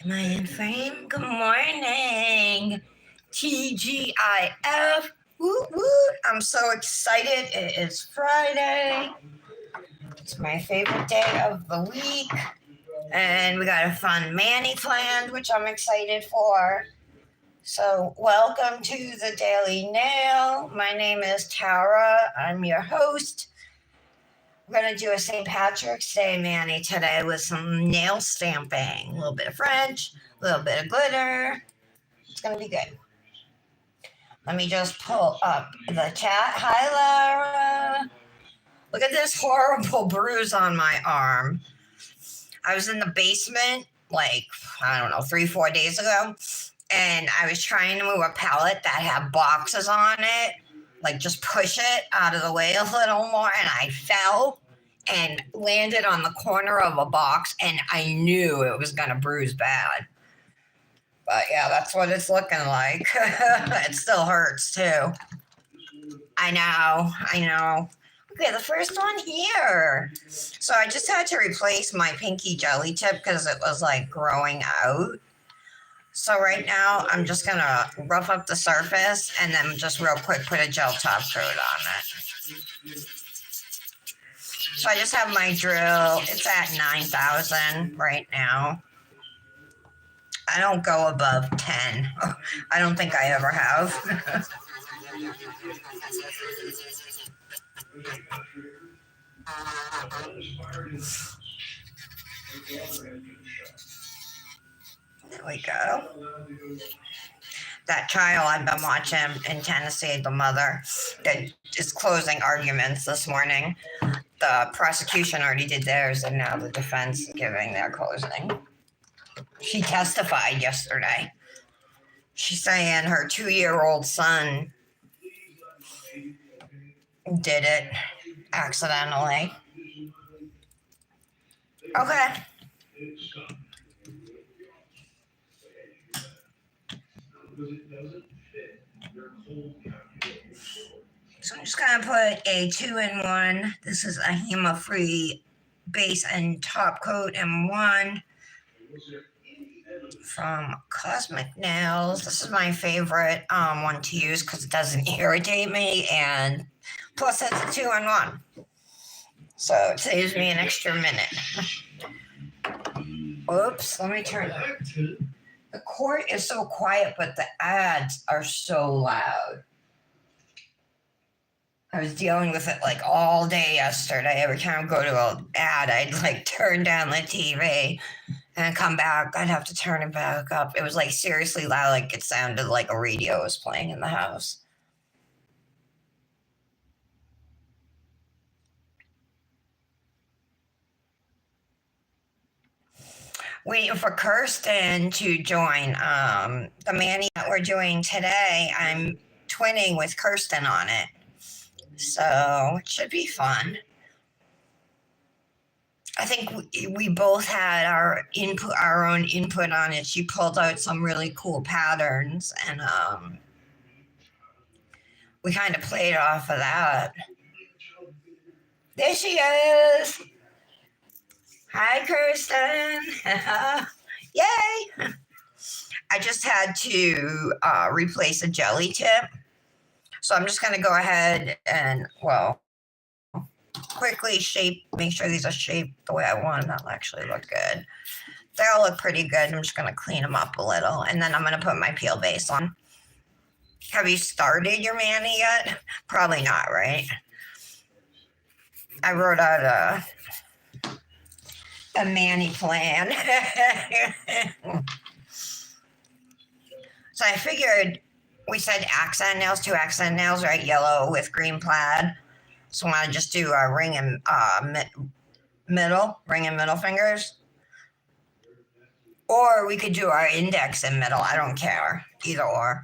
Am I in frame? Good morning. TGIF. Woot woot. I'm so excited. It is Friday. It's my favorite day of the week. And we got a fun mani planned, which I'm excited for. So, welcome to the Daily Nail. My name is Tara. I'm your host. We're going to do a St. Patrick's Day mani today with some nail stamping. A little bit of French, a little bit of glitter. It's going to be good. Let me just pull up the chat. Hi, Lara. Look at this horrible bruise on my arm. I was in the basement, like, I don't know, 3-4 days ago, and I was trying to move a pallet that had boxes on it, like just push it out of the way a little more, and I fell and landed on the corner of a box, and I knew it was going to bruise bad. But yeah, that's what it's looking like. It still hurts too. I know. Okay, the first one here. So I just had to replace my pinky jelly tip because it was like growing out. So right now I'm just gonna rough up the surface and then just real quick put a gel top coat on it. So I just have my drill. It's at 9,000 right now. I don't go above 10. I don't think I ever have. There we go. That trial I've been watching in Tennessee, the mother that is closing arguments this morning. The prosecution already did theirs, and now the defense is giving their closing. She testified yesterday. She's saying her 2-year-old son did it accidentally. Okay. So I'm just going to put a 2-in-1. This is a HEMA-free base and top coat in one from Cosmic Nails. This is my favorite one to use because it doesn't irritate me, and plus it's a 2-in-1. So it saves me an extra minute. Oops, let me turn it. The court is so quiet, but the ads are so loud. I was dealing with it like all day yesterday. Every time I go to an ad, I'd like turn down the TV and come back. I'd have to turn it back up. It was like seriously loud, like it sounded like a radio was playing in the house. Waiting for Kirsten to join. The mani that we're doing today, I'm twinning with Kirsten on it. So it should be fun. I think we both had our own input on it. She pulled out some really cool patterns, and we kind of played off of that. There she is. Hi, Kirsten. Yay. I just had to replace a jelly tip. So I'm just going to go ahead and, quickly make sure these are shaped the way I want them. That'll actually look good. They all look pretty good. I'm just going to clean them up a little, and then I'm going to put my peel base on. Have you started your mani yet? Probably not, right? I wrote out a mani plan. So I figured we said accent nails, 2 accent nails, right? Yellow with green plaid. So I want to just do a ring and middle fingers. Or we could do our index and middle. I don't care, either or.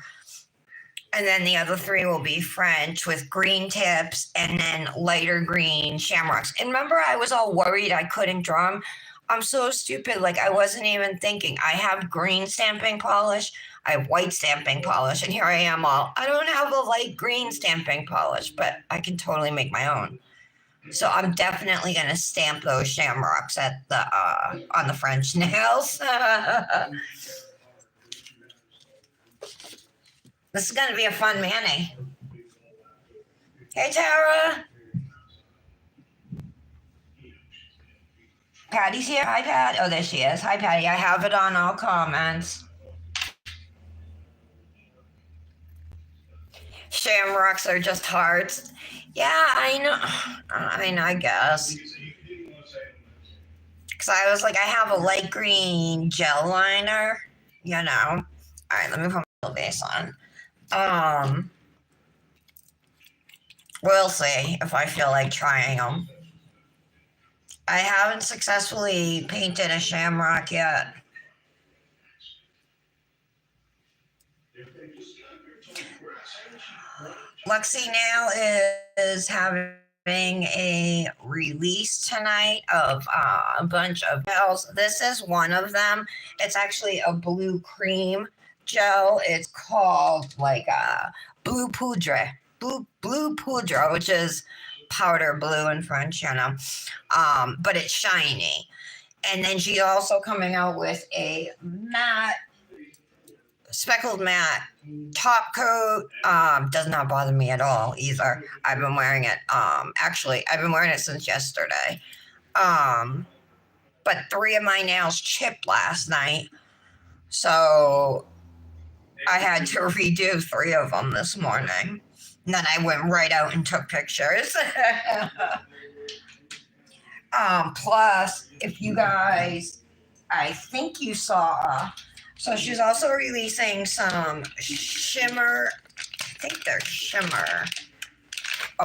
And then the other 3 will be French with green tips and then lighter green shamrocks. And remember, I was all worried I couldn't draw them. I'm so stupid. Like, I wasn't even thinking. I have green stamping polish. I have white stamping polish. And here I am I don't have a light green stamping polish, but I can totally make my own. So I'm definitely gonna stamp those shamrocks at the on the French nails. This is gonna be a fun mani. Hey Tara, Patty's here. Hi Pat. Oh, there she is. Hi Patty. I have it on all comments. Shamrocks are just hearts. Yeah, I know. I guess. Because I was like, I have a light green gel liner, you know. All right, let me put my base on. We'll see if I feel like trying them. I haven't successfully painted a shamrock yet. Luxie now is having a release tonight of a bunch of gels. This is one of them. It's actually a blue cream gel. It's called like blue poudre, blue poudre, which is powder blue in French, you know. But it's shiny. And then she's also coming out with a matte, speckled matte top coat. Does not bother me at all either. I've been wearing it. Actually, I've been wearing it since yesterday. But 3 of my nails chipped last night, so I had to redo 3 of them this morning. And then I went right out and took pictures. Plus, if you guys, I think you saw, so she's also releasing some shimmer, I think they're shimmer,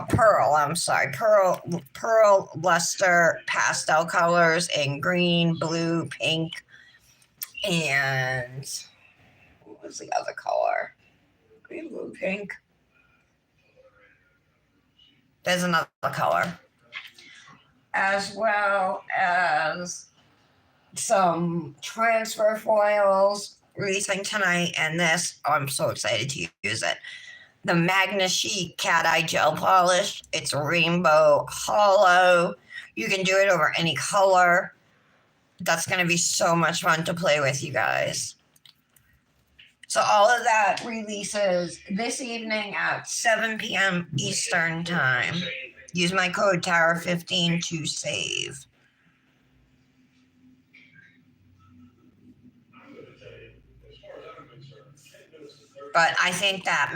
pearl luster pastel colors in green, blue, pink, and what was the other color? Green, blue, pink. There's another color. As well as some transfer foils releasing tonight, and this, I'm so excited to use it. The Magna Chic Cat Eye Gel Polish. It's rainbow hollow. You can do it over any color. That's going to be so much fun to play with, you guys. So all of that releases this evening at 7 p.m. Eastern Time. Use my code TARA15 to save. But I think that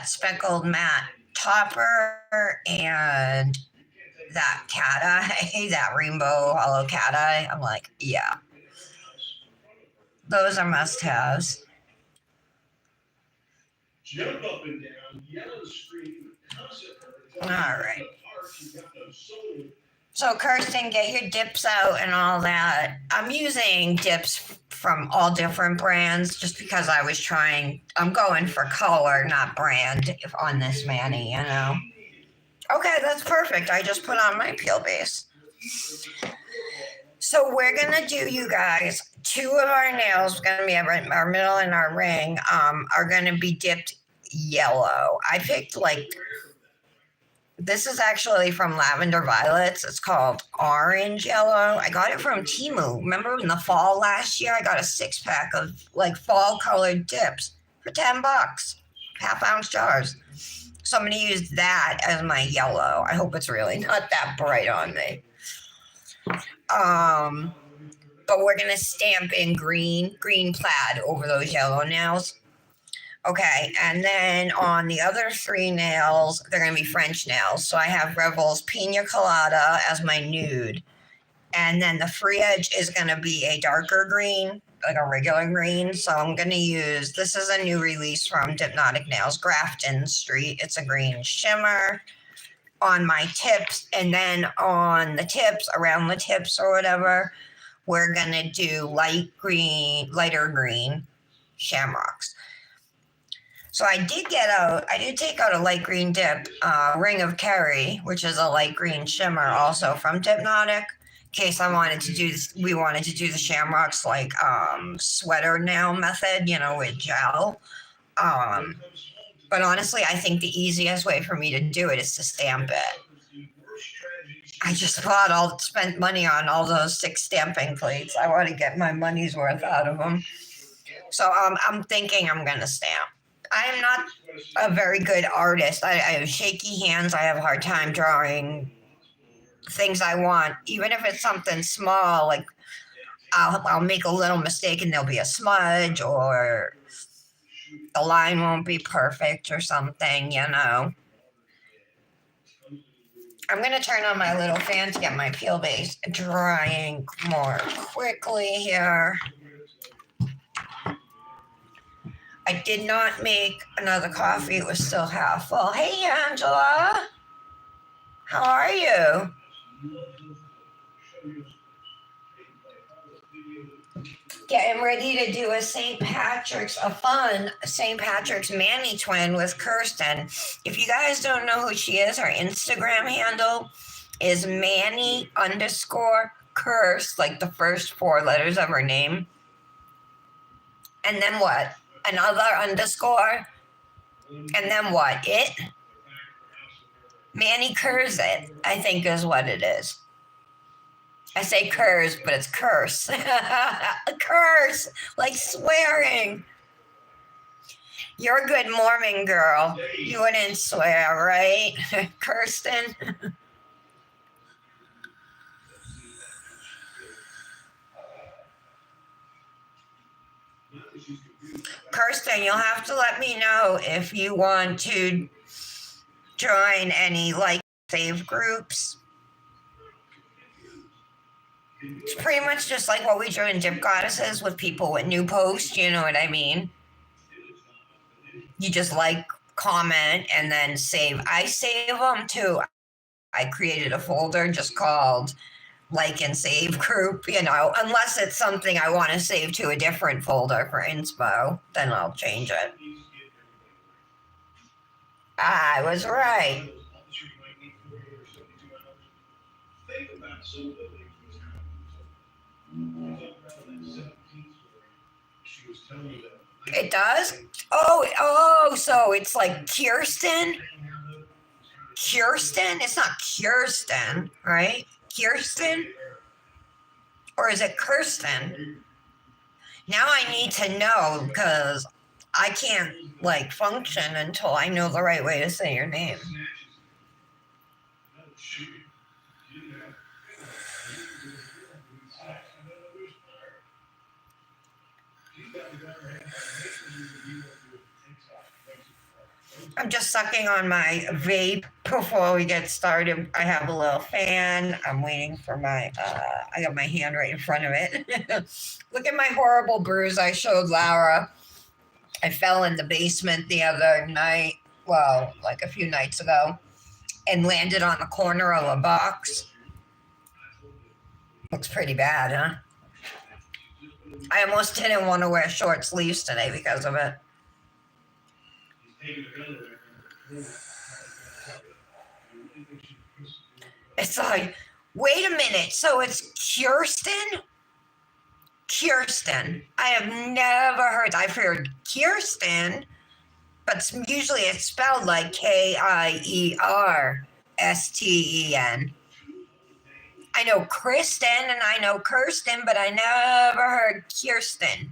speckled matte topper and that cat eye, that rainbow hollow cat eye, I'm like, yeah. Those are must-haves. Jump up and down, yell and scream, all right. So Kirsten, get your dips out and all that. I'm using dips from all different brands just because I'm going for color, not brand on this mani, you know. Okay, that's perfect. I just put on my peel base. So we're gonna do, you guys, 2 of our nails, gonna be our middle and our ring, are gonna be dipped yellow. I picked this is actually from Lavender Violets. It's called Orange Yellow. I got it from Temu. Remember in the fall last year, I got a 6-pack of fall colored dips for $10, half-ounce jars. So I'm going to use that as my yellow. I hope it's really not that bright on me. But we're going to stamp in green plaid over those yellow nails. Okay, and then on the other 3 nails, they're going to be French nails. So I have Revel's Pina Colada as my nude. And then the free edge is going to be a darker green, like a regular green. So I'm going to use, this is a new release from Dipnotic Nails, Grafton Street. It's a green shimmer on my tips. And then on the tips, around the tips or whatever, we're going to do lighter green shamrocks. So I did take out a light green dip, Ring of Kerry, which is a light green shimmer also from Dipnotic. In case we wanted to do the shamrocks sweater nail method, with gel. But honestly, I think the easiest way for me to do it is to stamp it. I just spent money on all those 6 stamping plates. I want to get my money's worth out of them. So I'm thinking I'm going to stamp. I am not a very good artist. I have shaky hands. I have a hard time drawing things I want, even if it's something small. Like I'll make a little mistake and there'll be a smudge, or the line won't be perfect or something. I'm going to turn on my little fan to get my peel base drying more quickly here. I did not make another coffee. It was still half full. Hey, Angela. How are you? Getting ready to do a fun St. Patrick's manitwin with Kirsten. If you guys don't know who she is, her Instagram handle is Manny_Curse, like the first 4 letters of her name. And then what? Another underscore. And then what? It? Manny Curse it, I think is what it is. I say curse, but it's curse. Curse, like swearing. You're a good Mormon girl. You wouldn't swear, right? Kirsten? Kirsten, you'll have to let me know if you want to join any save groups. It's pretty much just like what we do in Dip Goddesses with people with new posts, you know what I mean? You just comment, and then save. I save them too. I created a folder just called like and save group, unless it's something I want to save to a different folder for inspo, then I'll change it. I was right. It does? Oh, so it's like Kirsten? Kirsten? It's not Kirsten, right? Kirsten? Or is it Kirsten? Now I need to know, because I can't function until I know the right way to say your name. I'm just sucking on my vape before we get started. I have a little fan. I'm waiting for I got my hand right in front of it. Look at my horrible bruise I showed Laura. I fell in the basement the other night, well, a few nights ago, and landed on the corner of a box. Looks pretty bad, huh? I almost didn't want to wear short sleeves today because of it. It's like, wait a minute, so it's Kirsten? Kirsten. I have never heard. I've heard Kirsten, but usually it's spelled like Kiersten. I know Kristen and I know Kirsten, but I never heard Kirsten.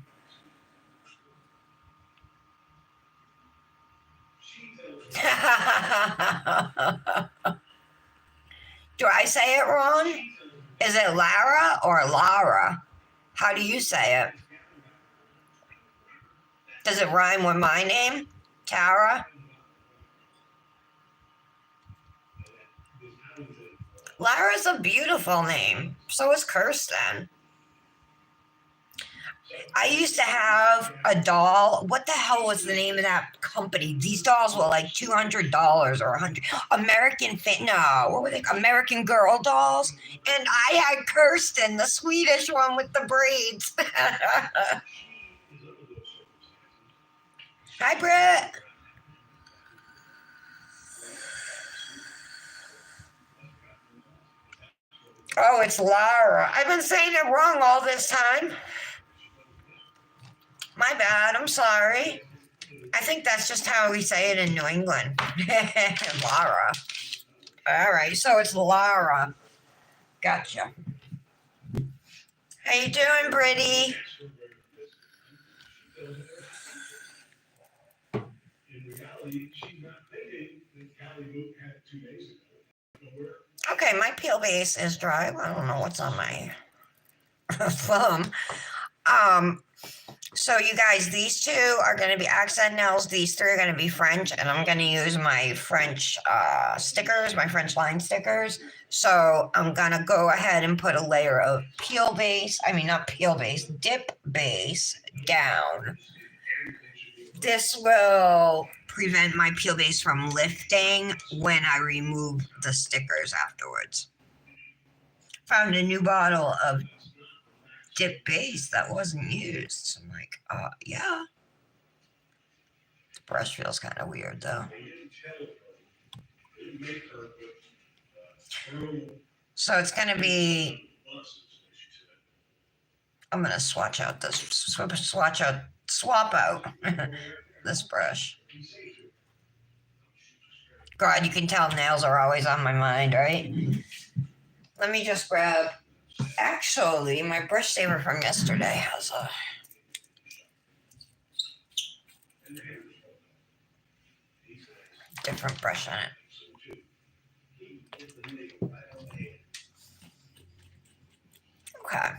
Do I say it wrong? Is it Lara or Lara? How do you say it? Does it rhyme with my name, Tara? Lara's a beautiful name. So is Kirsten. I used to have a doll. What the hell was the name of that company? These dolls were like $200 or $100. What were they? American Girl dolls. And I had Kirsten, the Swedish one with the braids. Hi, Britt. Oh, it's Lara. I've been saying it wrong all this time. My bad. I'm sorry. I think that's just how we say it in New England. Lara. All right. So it's Lara. Gotcha. How you doing, Brittany? Okay, my peel base is dry. I don't know what's on my thumb. So you guys, these two are going to be accent nails. These three are going to be French, and I'm going to use my French stickers, my French line stickers. So I'm going to go ahead and put a layer of peel base. I mean, not peel base, dip base down. This will prevent my peel base from lifting when I remove the stickers afterwards. Found a new bottle of dip base that wasn't used. So I'm like, yeah. The brush feels kind of weird though. So it's going to be, I'm going to swap out this brush. God, you can tell nails are always on my mind, right? Let me just grab, actually, my brush saver from yesterday has a different brush on it. Okay.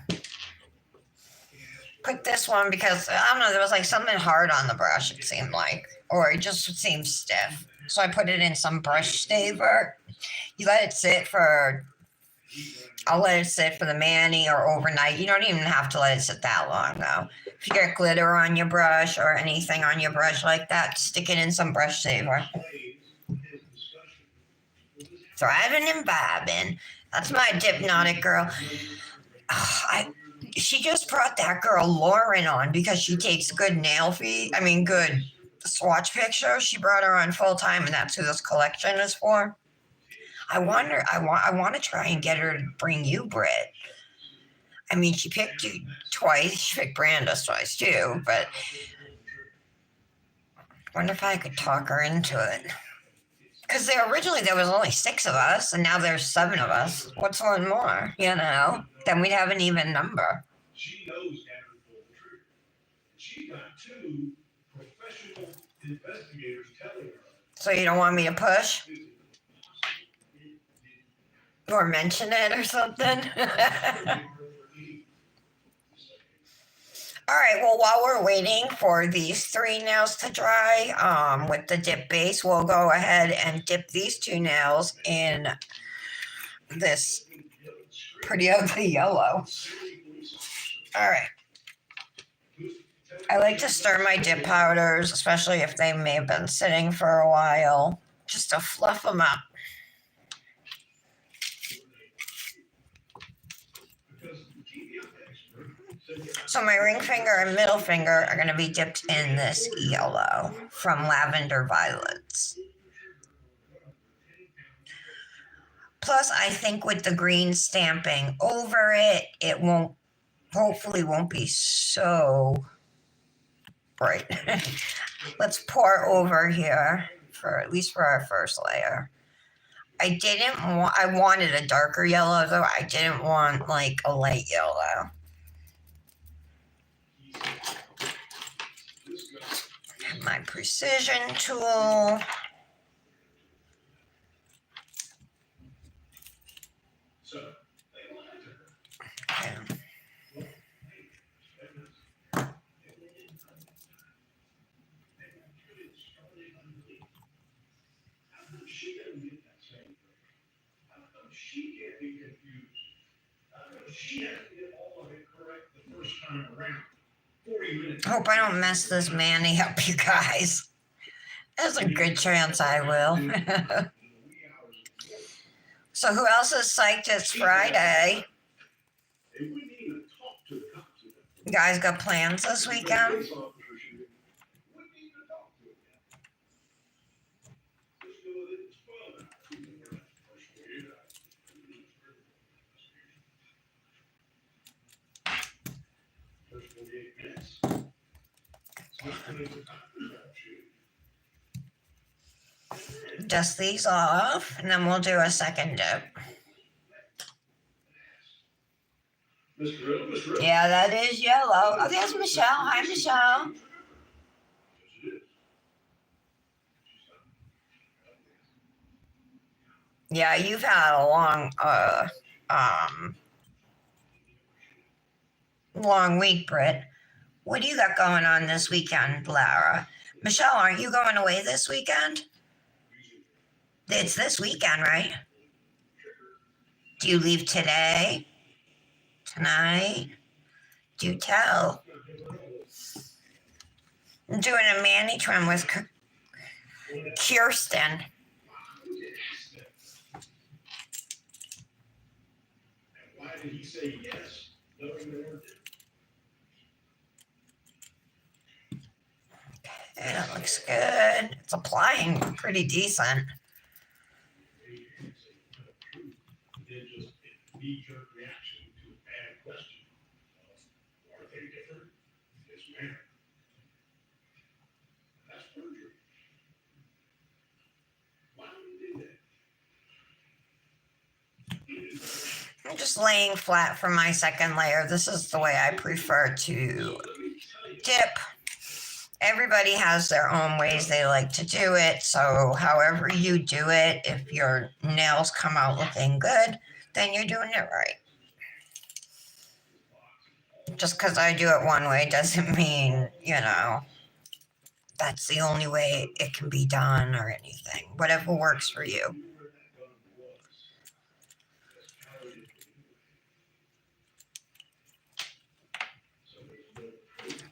Put this one because, I don't know, there was like something hard on the brush, it seemed like, or it just seemed stiff. So I put it in some brush saver. You let it sit for, I'll let it sit for the mani or overnight. You don't even have to let it sit that long though. If you get glitter on your brush or anything on your brush like that, stick it in some brush saver. Thriving and vibing. That's my Dipnotic girl. She just brought that girl Lauren on because she takes good good swatch pictures. She brought her on full time, and that's who this collection is for. I want to try and get her to bring you, Britt. I mean, she picked you twice. She picked Brandis twice too, but I wonder if I could talk her into it. Because originally there was only 6 of us, and now there's 7 of us. What's one more? You know, then we'd have an even number. She knows how to pull the trigger. She got 2 professional investigators telling her. So you don't want me to push? Or mention it or something? All right, well, while we're waiting for these 3 nails to dry with the dip base, we'll go ahead and dip these 2 nails in this pretty ugly yellow. All right. I like to stir my dip powders, especially if they may have been sitting for a while, just to fluff them up. So my ring finger and middle finger are going to be dipped in this yellow from Lavender Violets. Plus, I think with the green stamping over it, it hopefully won't be so bright. Let's pour over here at least for our first layer. I wanted a darker yellow though. I didn't want like a light yellow. My precision tool. Okay. Hope I don't mess this mani up, you guys. There's a good chance I will. So who else is psyched it's Friday? You guys got plans this weekend? Dust these off, and then we'll do a second dip. Yeah, that is yellow. Oh, there's Michelle. Hi, Michelle. Yeah, you've had a long week, Britt. What do you got going on this weekend, Lara? Michelle, aren't you going away this weekend? It's this weekend, right? Do you leave today? Tonight? Do tell. I'm doing a manitwin with Kirsten. Why did he say yes? It looks good. It's applying pretty decent. I'm just laying flat for my second layer. This is the way I prefer to dip. Everybody has their own ways they like to do it. So however you do it, if your nails come out looking good, then you're doing it right. Just because I do it one way doesn't mean, that's the only way it can be done or anything. Whatever works for you.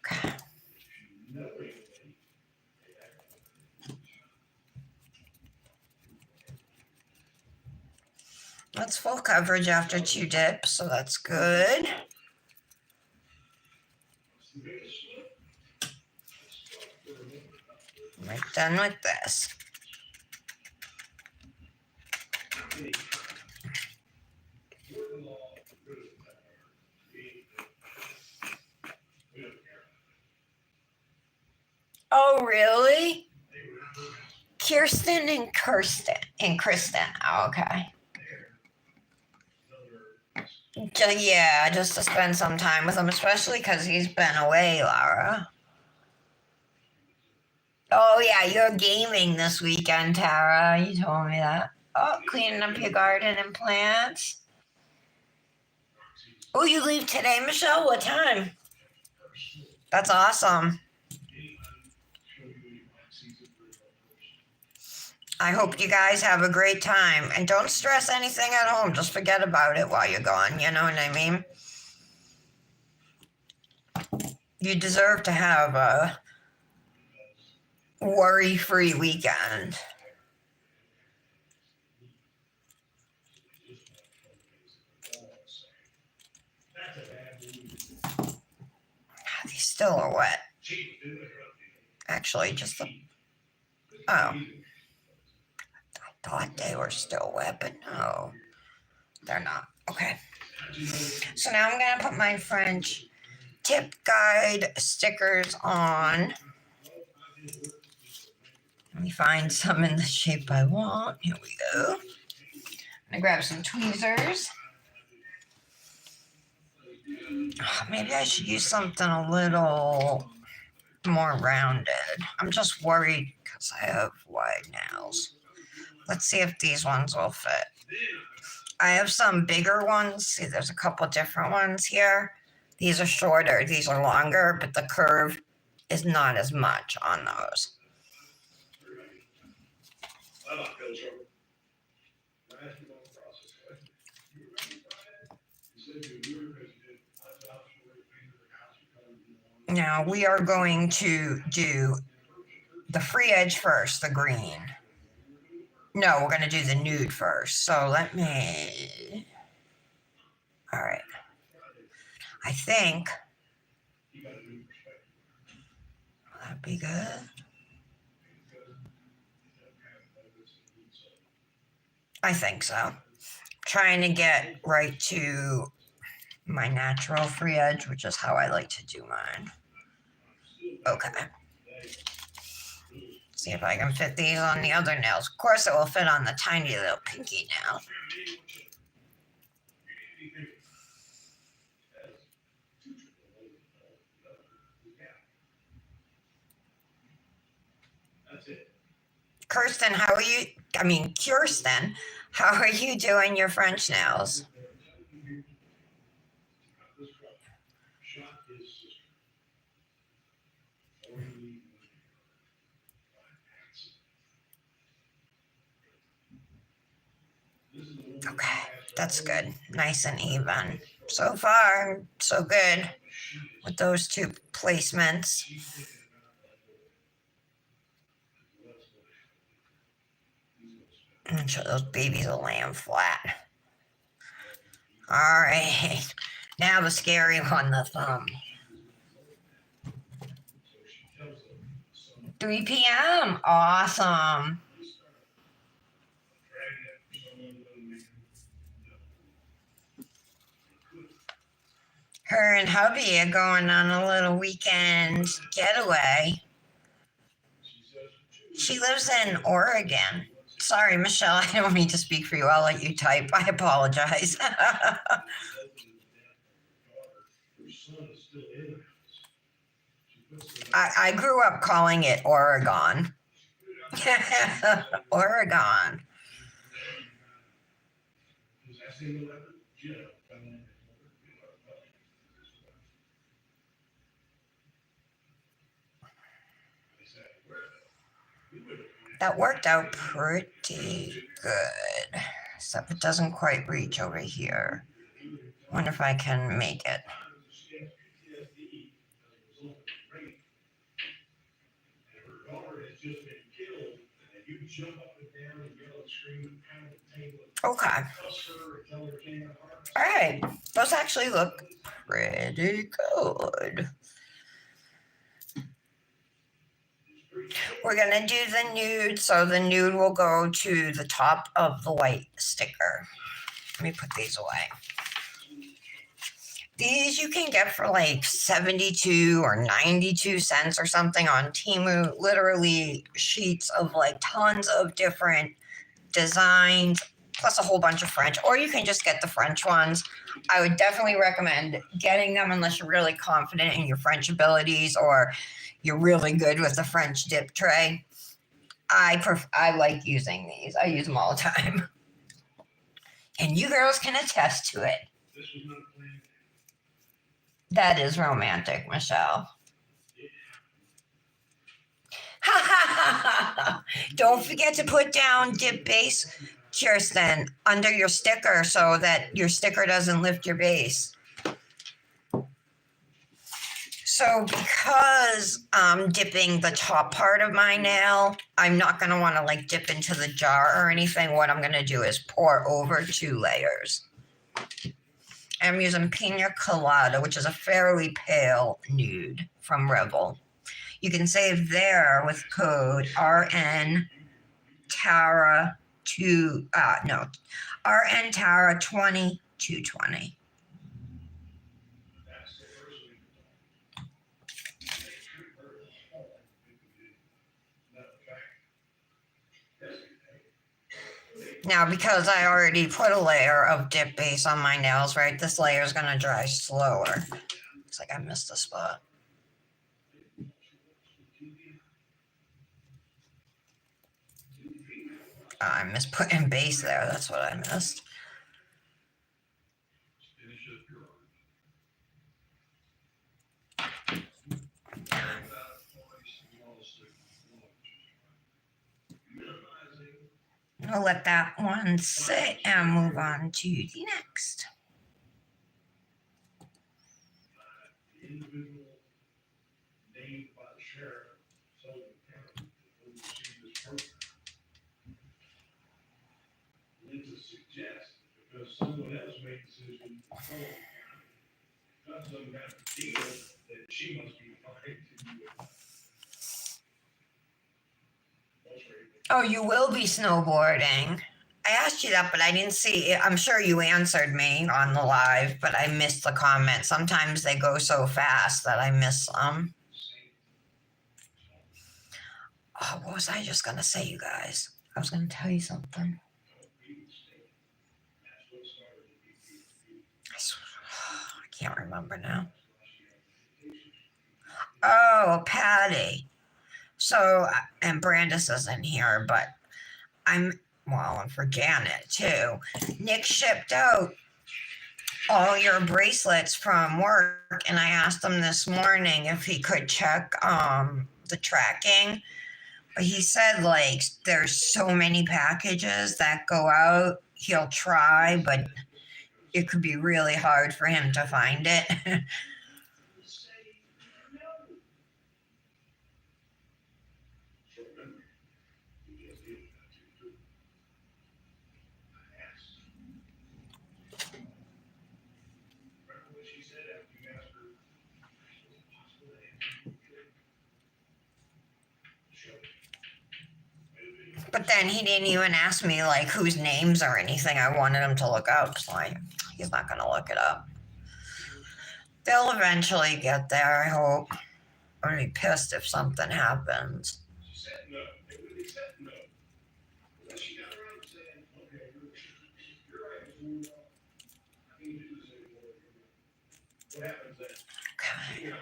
Okay. That's full coverage after 2 dips, so that's good. We're done with this. Oh, really? Kirsten and Kristen. Oh, okay. Yeah, just to spend some time with him, especially because he's been away, Lara. Oh, yeah, you're gaming this weekend, Tara. You told me that. Oh, cleaning up your garden and plants. Oh, you leave today, Michelle? What time? That's awesome. I hope you guys have a great time. And don't stress anything at home. Just forget about it while you're gone. You know what I mean? You deserve to have a worry-free weekend. These still are wet. Actually, just the... Oh. I thought they were still wet, but no. They're not. Okay. So now I'm going to put my French tip guide stickers on. Let me find some in the shape I want. Here we go. I'm going to grab some tweezers. Maybe I should use something a little more rounded. I'm just worried because I have wide nails. Let's see if these ones will fit. I have some bigger ones. See, there's a couple different ones here. These are shorter, these are longer, but the curve is not as much on those. Now we are going to do the free edge first, the green. No, we're going to do the nude first. So let me... All right. I think... Will that be good? I think so. Trying to get right to my natural free edge, which is how I like to do mine. Okay. See if I can fit these on the other nails. Of course, it will fit on the tiny little pinky nail. Kirsten, how are you? I mean, Kirsten, how are you doing your French nails? Okay, that's good. Nice and even. So far, so good with those two placements. And show those babies will land flat. All right. Now the scary one, the thumb. 3 p.m. Awesome. Her and hubby are going on a little weekend getaway. She lives in Oregon. Sorry, Michelle, I don't mean to speak for you. I'll let you type. I apologize. I grew up calling it Oregon. Oregon. That worked out pretty good. Except it doesn't quite reach over here. Wonder if I can make it. Okay. All right. Those actually look pretty good. We're going to do the nude. So the nude will go to the top of the white sticker. Let me put these away. These you can get for like 72 or 92 cents or something on Temu. Literally sheets of like tons of different designs, plus a whole bunch of French. Or you can just get the French ones. I would definitely recommend getting them unless you're really confident in your French abilities or you're really good with the French dip tray. I like using these. I use them all the time. And you girls can attest to it. That is romantic, Michelle. Don't forget to put down dip base, Kirsten, under your sticker so that your sticker doesn't lift your base. So because I'm dipping the top part of my nail, I'm not going to want to like dip into the jar or anything. What I'm going to do is pour over 2 layers. I'm using Pina Colada, which is a fairly pale nude from Revel. You can save there with code RN Tara RN Tara 2220. Now, because I already put a layer of dip base on my nails, right, this layer is going to dry slower. Looks like I missed a spot. I missed putting base there. That's what I missed. I'll let that one sit and move on to the next. Oh, you will be snowboarding. I asked you that, but I didn't see it. I'm sure you answered me on the live, but I missed the comment. Sometimes they go so fast that I miss them. Oh, what was I just going to say, you guys? I was going to tell you something. I can't remember now. Oh, Patty. So, and Brandis isn't here, but and for Janet too. Nick shipped out all your bracelets from work, and I asked him this morning if he could check the tracking. But he said like there's so many packages that go out. He'll try, but it could be really hard for him to find it. But then he didn't even ask me like whose names or anything I wanted him to look up. So he's not gonna look it up. They'll eventually get there, I hope. I'm gonna be pissed if something happens. Okay.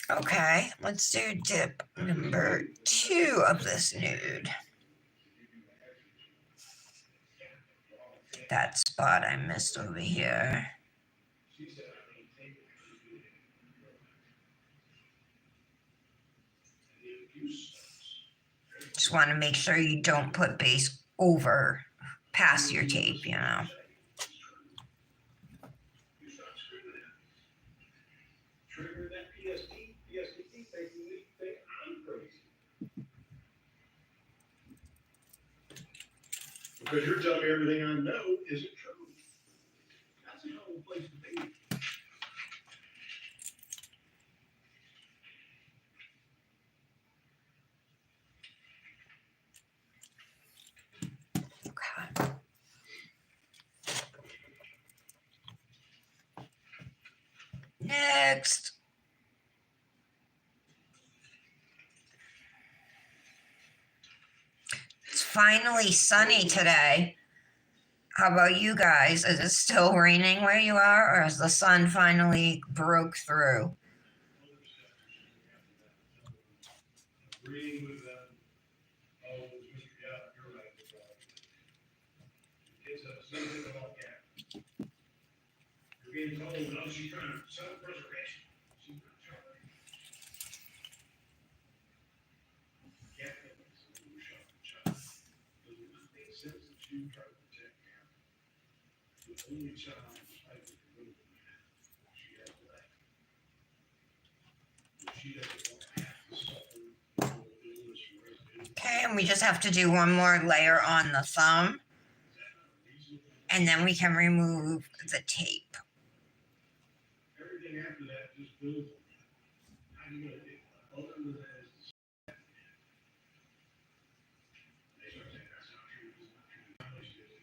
Okay, let's do dip number 2 of this nude. That spot I missed over here. Just want to make sure you don't put base over past your tape, you know. Because you're telling me everything I know isn't true. That's a hell of a place to be. Okay. Next. It's finally sunny today. How about you guys? Is it still raining where you are, or has the sun finally broke through? Agreeing with them. Oh, yeah, you're right. It's a something about that. You're being told, no, she's trying to self-preservation. She's not trying to. Yeah, it's a little shot. Does it not make sense that she would try to protect him? The only child I could remove she has left. She doesn't want to have to suffer illness for the rest of his life. Okay, and we just have to do one more layer on the thumb, and then we can remove the tape. Everything after that just builds on that. How do you know it? Other than that is the they start saying that's not true, it's not true. How much is it?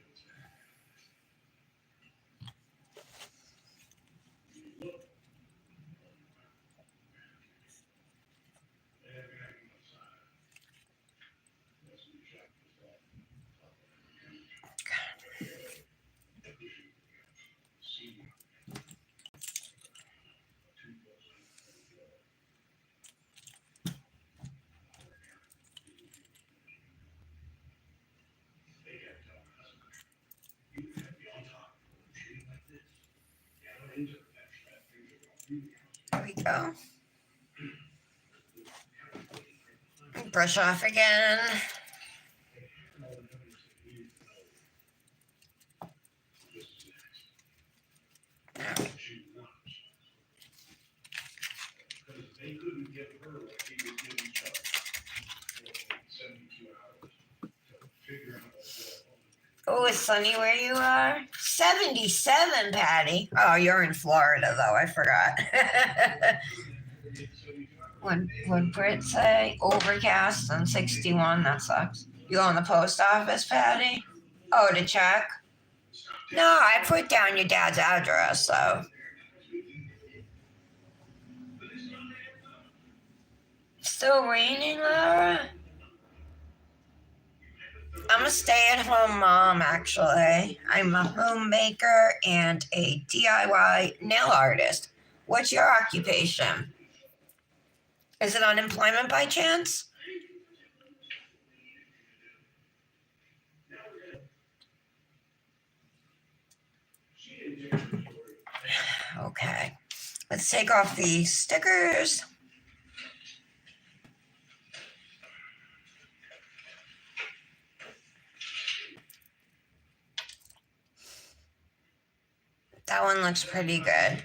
You look. They have acting outside. That's what you shot this off. There we go. Brush off again. They couldn't give her what he was giving Chuck for 72 hours to figure out what's going on. Oh, it's sunny where you are? 77, Patty. Oh, you're in Florida, though. I forgot. Would Britt say overcast and 61? That sucks. You go in the post office, Patty? Oh, to check? No, I put down your dad's address, so. Still raining, Laura? I'm a stay-at-home mom, actually. I'm a homemaker and a DIY nail artist. What's your occupation? Is it unemployment by chance? Okay. Let's take off the stickers. That one looks pretty good.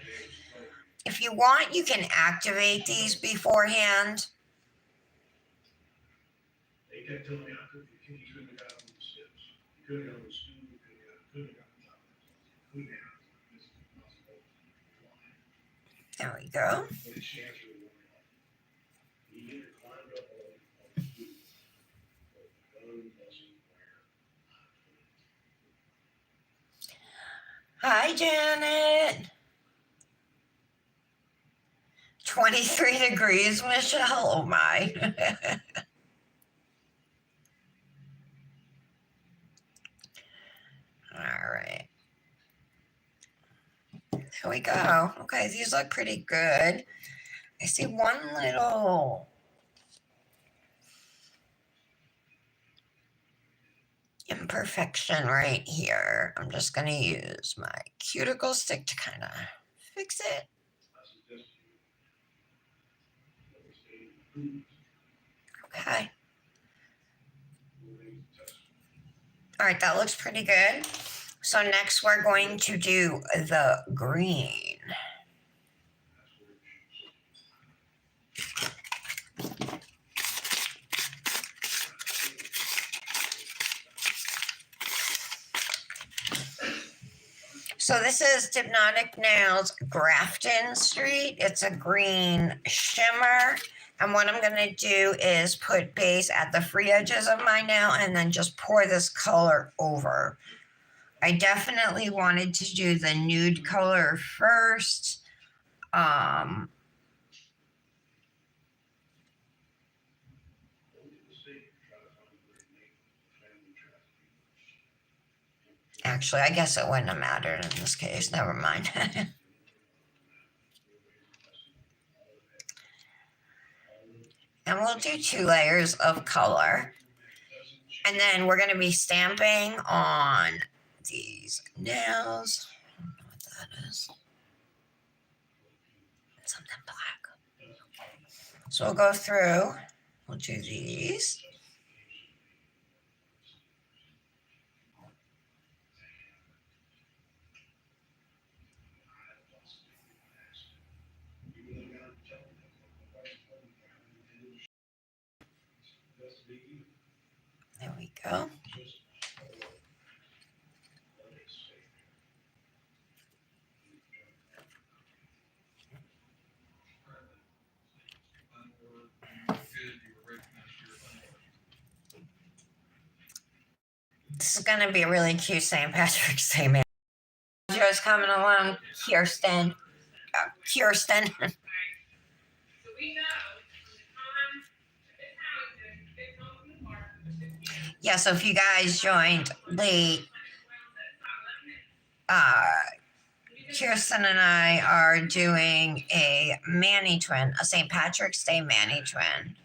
If you want, you can activate these beforehand. They kept telling me I couldn't, you couldn't have got on the steps. You couldn't have got on the stool, you couldn't have got on top of it. Couldn't have. This is impossible. There we go. But his chance really went off. He either climbed up on the stool, or the gun wasn't where Hi, Janet. 23 degrees, Michelle. Oh, my. All right. There we go. Okay, these look pretty good. I see one little imperfection right here. I'm just going to use my cuticle stick to kind of fix it. Okay. All right, that looks pretty good. So next we're going to do the green. So this is Dipnotic Nails Grafton Street. It's a green shimmer. And what I'm going to do is put base at the free edges of my nail and then just pour this color over. I definitely wanted to do the nude color first. Actually, I guess it wouldn't have mattered in this case. Never mind. And we'll do 2 layers of color. And then we're going to be stamping on these nails. I don't know what that is. Something black. So we'll go through. We'll do these. There we go. This is going to be a really cute St. Patrick's Day, man. Joe's coming along, Kirsten. Kirsten. Yeah, so if you guys joined late, Kirsten and I are doing a manitwin, a St. Patrick's Day manitwin.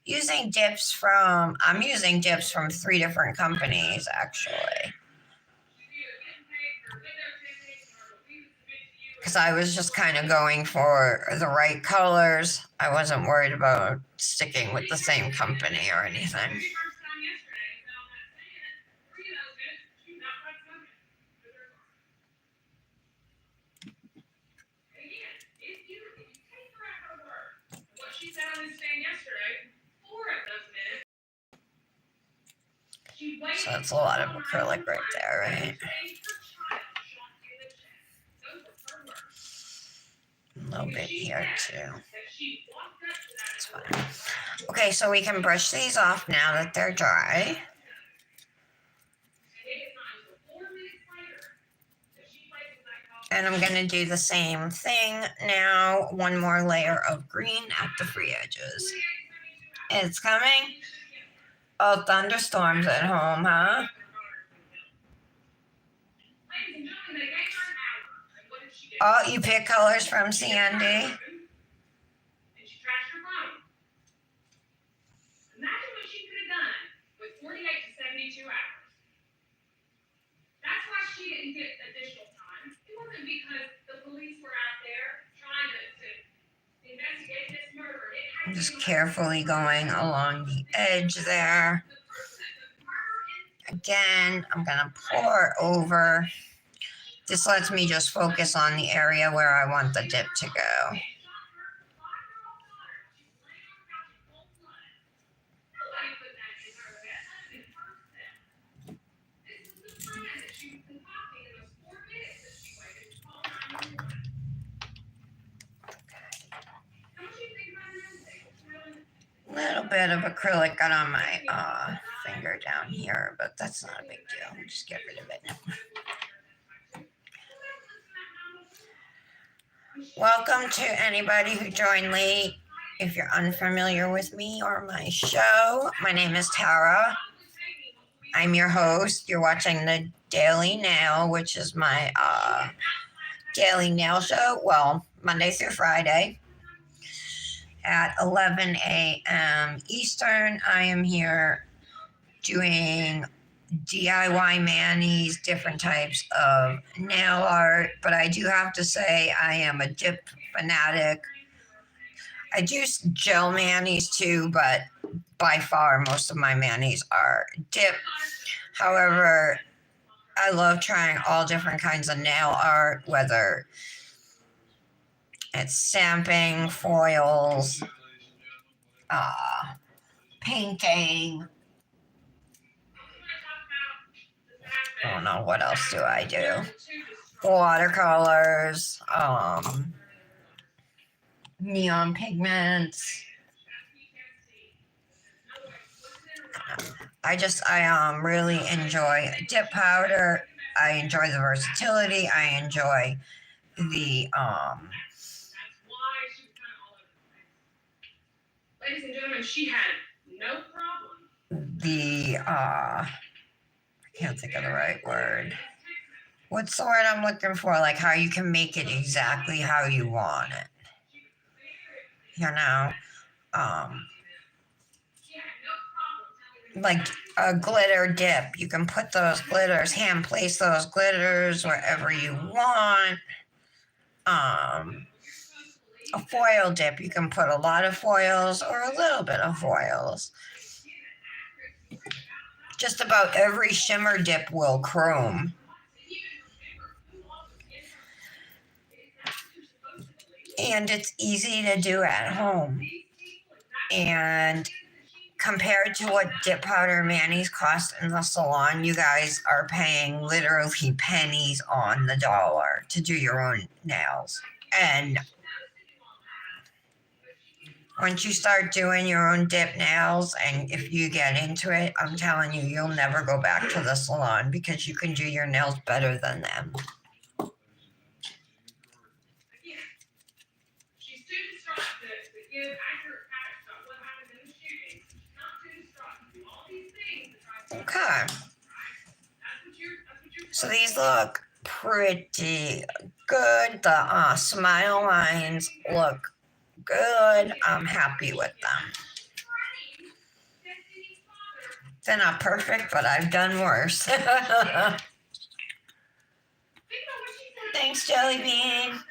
I'm using dips from 3 different companies, actually. Because I was just kind of going for the right colors. I wasn't worried about sticking with the same company or anything. So that's a lot of acrylic right there, right? A little bit here too. That's fine. Okay, so we can brush these off now that they're dry. And I'm going to do the same thing now. 1 more layer of green at the free edges. It's coming. Oh, thunderstorms at home, huh? Oh, you pick colors from Sandy. Imagine what she could have done with 48 to 72 hours. That's why she didn't get additional time. It wasn't because the police were out there trying to investigate this murder. I'm just carefully going along the edge there. Again, I'm gonna pour over. This lets me just focus on the area where I want the dip to go. Little bit of acrylic got on my finger down here, but that's not a big deal. I'll just get rid of it. Welcome to anybody who joined late. If you're unfamiliar with me or my show, my name is Tara. I'm your host. You're watching the Daily Nail, which is my daily nail show. Well, Monday through Friday at 11 a.m. Eastern. I am here doing DIY manis, different types of nail art, but I do have to say I am a dip fanatic. I do gel manis too, but by far most of my manis are dip. However, I love trying all different kinds of nail art, whether it's stamping, foils, painting. I don't know, what else do I do? Watercolors, neon pigments. I really enjoy dip powder. I enjoy the versatility. I enjoy the Ladies and gentlemen, she had no problem. I can't think of the right word. What's the word I'm looking for? Like how you can make it exactly how you want it. You know, like a glitter dip. You can put those glitters, hand place those glitters wherever you want. A foil dip, you can put a lot of foils or a little bit of foils. Just about every shimmer dip will chrome. And it's easy to do at home. And compared to what dip powder manis cost in the salon, you guys are paying literally pennies on the dollar to do your own nails. And once you start doing your own dip nails, and if you get into it, I'm telling you, you'll never go back to the salon because you can do your nails better than them. Okay. So these look pretty good. The smile lines look good. I'm happy with them. They're not perfect, but I've done worse. Thanks, Jelly Bean.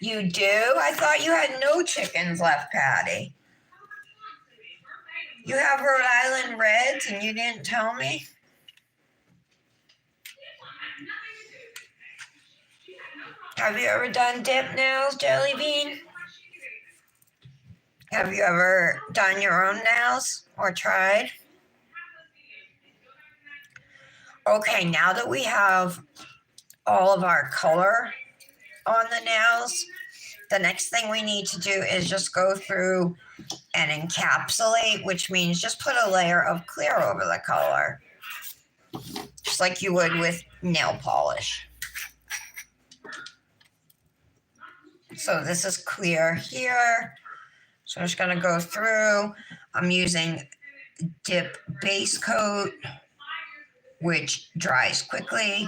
You do? I thought you had no chickens left, Patty. You have Rhode Island Reds and you didn't tell me? Have you ever done dip nails, Jelly Bean? Have you ever done your own nails or tried? Okay, now that we have all of our color on the nails, the next thing we need to do is just go through and encapsulate, which means just put a layer of clear over the color, just like you would with nail polish. So this is clear here. So I'm just going to go through. I'm using Dip Base Coat, which dries quickly.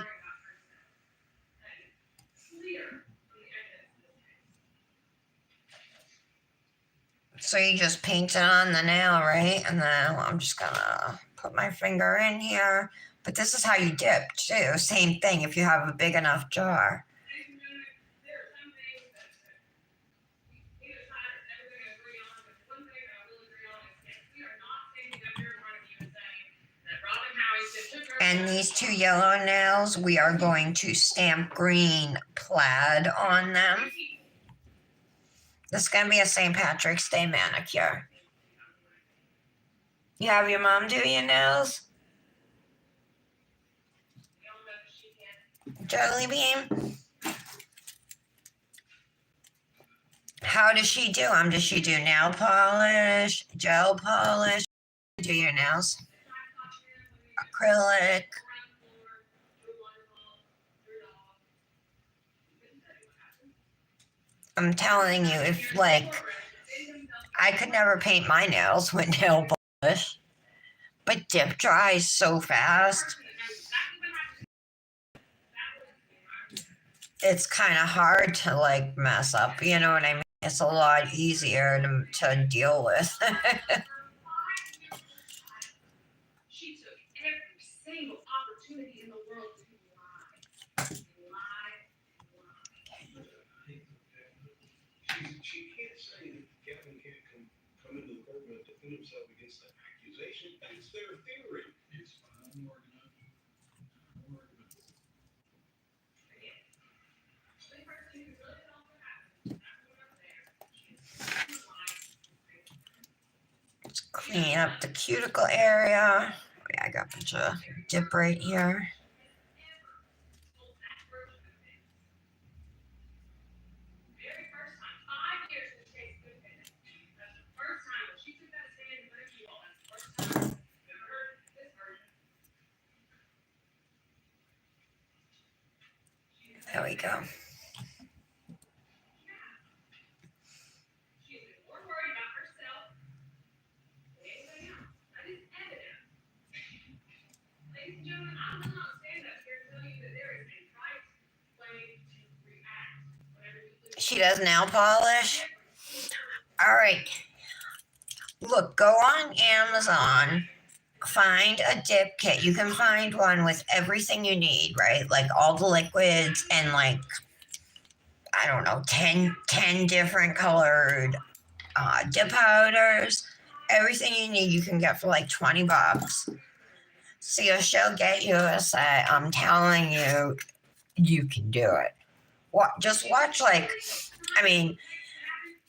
So you just paint it on the nail, right? And then I'm just going to put my finger in here. But this is how you dip, too. Same thing if you have a big enough jar. And these two yellow nails, we are going to stamp green Plaid on them. This is going to be a St. Patrick's Day manicure. You have your mom do your nails? Jelly Bean? How does she do them? Does she do nail polish, gel polish? Do your nails? Acrylic? I'm telling you, if like, I could never paint my nails with nail polish, but dip dries so fast. It's kind of hard to like mess up, you know what I mean? It's a lot easier to deal with. She took every single opportunity in the world to lie. She can't say that Gavin can't come into the courtroom and defend himself against that accusation. That's their theory. It's fine. No argument. No argument. Let's clean up the cuticle area. Yeah, I got a bunch of dip right here. There we go. She does nail polish. All right. Look, go on Amazon, find a dip kit. You can find one with everything you need, right? Like all the liquids and like, I don't know, 10 different colored dip powders. Everything you need you can get for like $20. See, she'll get you a set. I'm telling you, you can do it. Just watch, like, I mean,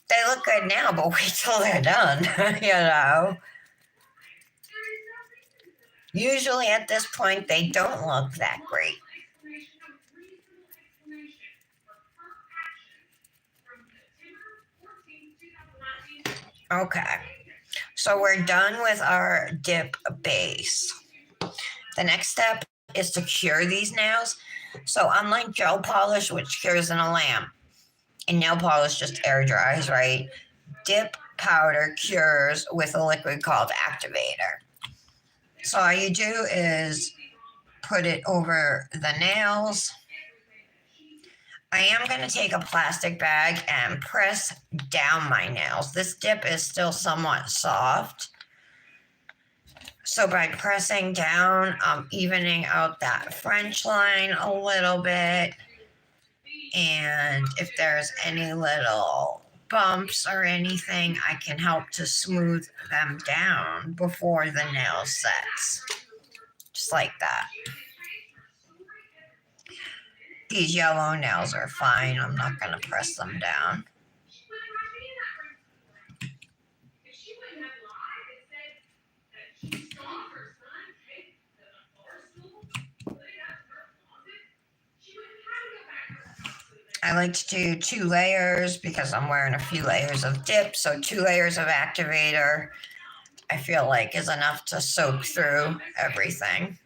they look good now, but wait till they're done, you know? Usually at this point, they don't look that great. Okay, so we're done with our dip base. The next step is to cure these nails. So unlike gel polish, which cures in a lamp, and nail polish just air dries, right? Dip powder cures with a liquid called activator. So all you do is put it over the nails. I am going to take a plastic bag and press down my nails. This dip is still somewhat soft. So by pressing down, I'm evening out that French line a little bit. And if there's any little bumps or anything, I can help to smooth them down before the nail sets. Just like that. These yellow nails are fine. I'm not going to press them down. I like to do 2 layers because I'm wearing a few layers of dip. So 2 layers of activator, I feel like, is enough to soak through everything.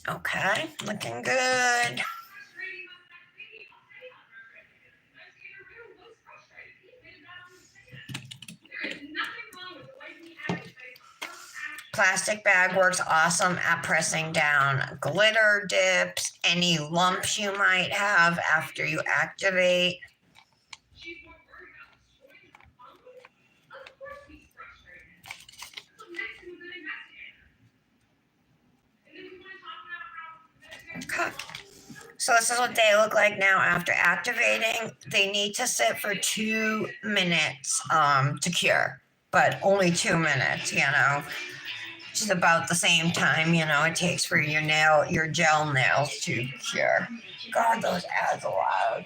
Okay, looking good. Plastic bag works awesome at pressing down glitter dips, any lumps you might have after you activate. Okay. So this is what they look like now after activating. They need to sit for 2 minutes to cure, but only 2 minutes, which is about the same time, it takes for your gel nails to cure. God, those ads are loud.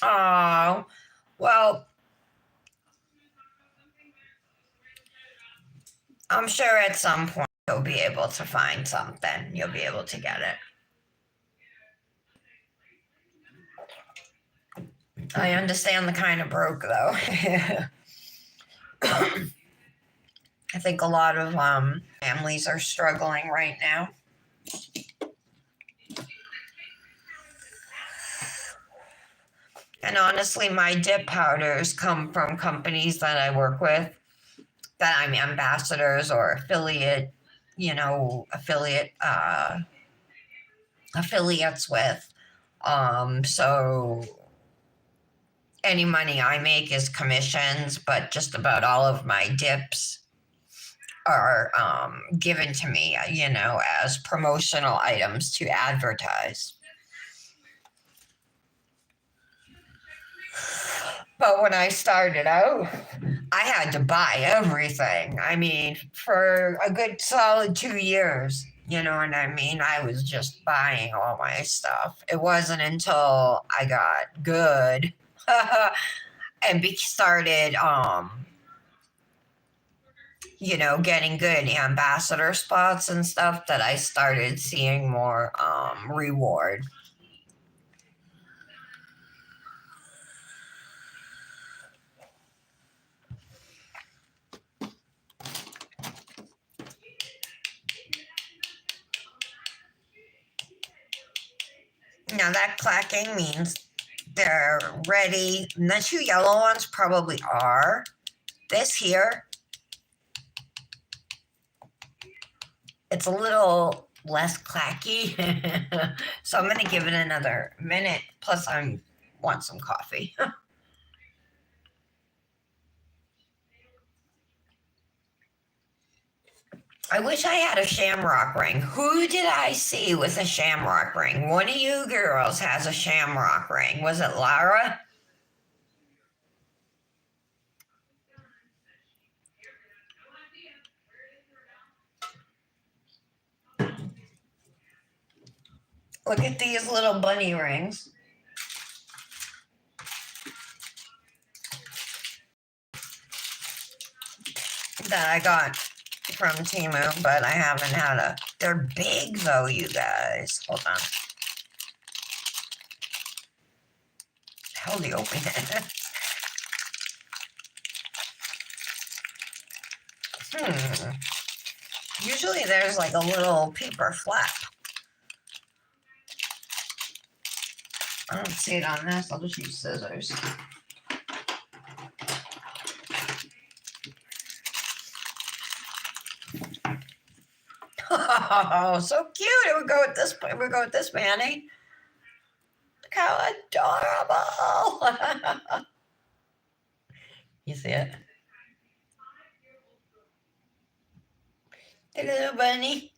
Oh, well, I'm sure at some point you'll be able to find something. You'll be able to get it. I understand the kind of broke though. I think a lot of families are struggling right now. And honestly, my dip powders come from companies that I work with, that I'm ambassadors or affiliates with. So any money I make is commissions, but just about all of my dips are given to me, as promotional items to advertise. But when I started out, I had to buy everything. I mean, for a good solid 2 years, you know what I mean? I was just buying all my stuff. It wasn't until I got good and started, getting good ambassador spots and stuff that I started seeing more reward. Now that clacking means they're ready. And the 2 yellow ones probably are. This here, it's a little less clacky. So I'm going to give it another minute. Plus, I want some coffee. I wish I had a shamrock ring. Who did I see with a shamrock ring? One of you girls has a shamrock ring. Was it Lara? Look at these little bunny rings. That I got from Temu, but I haven't had they're big though, you guys. Hold on. How do you open it? Usually there's like a little paper flap. I don't see it on this. I'll just use scissors. Oh, so cute. It would go with this. It would go with this, Manny. Look how adorable. You see it? The little bunny.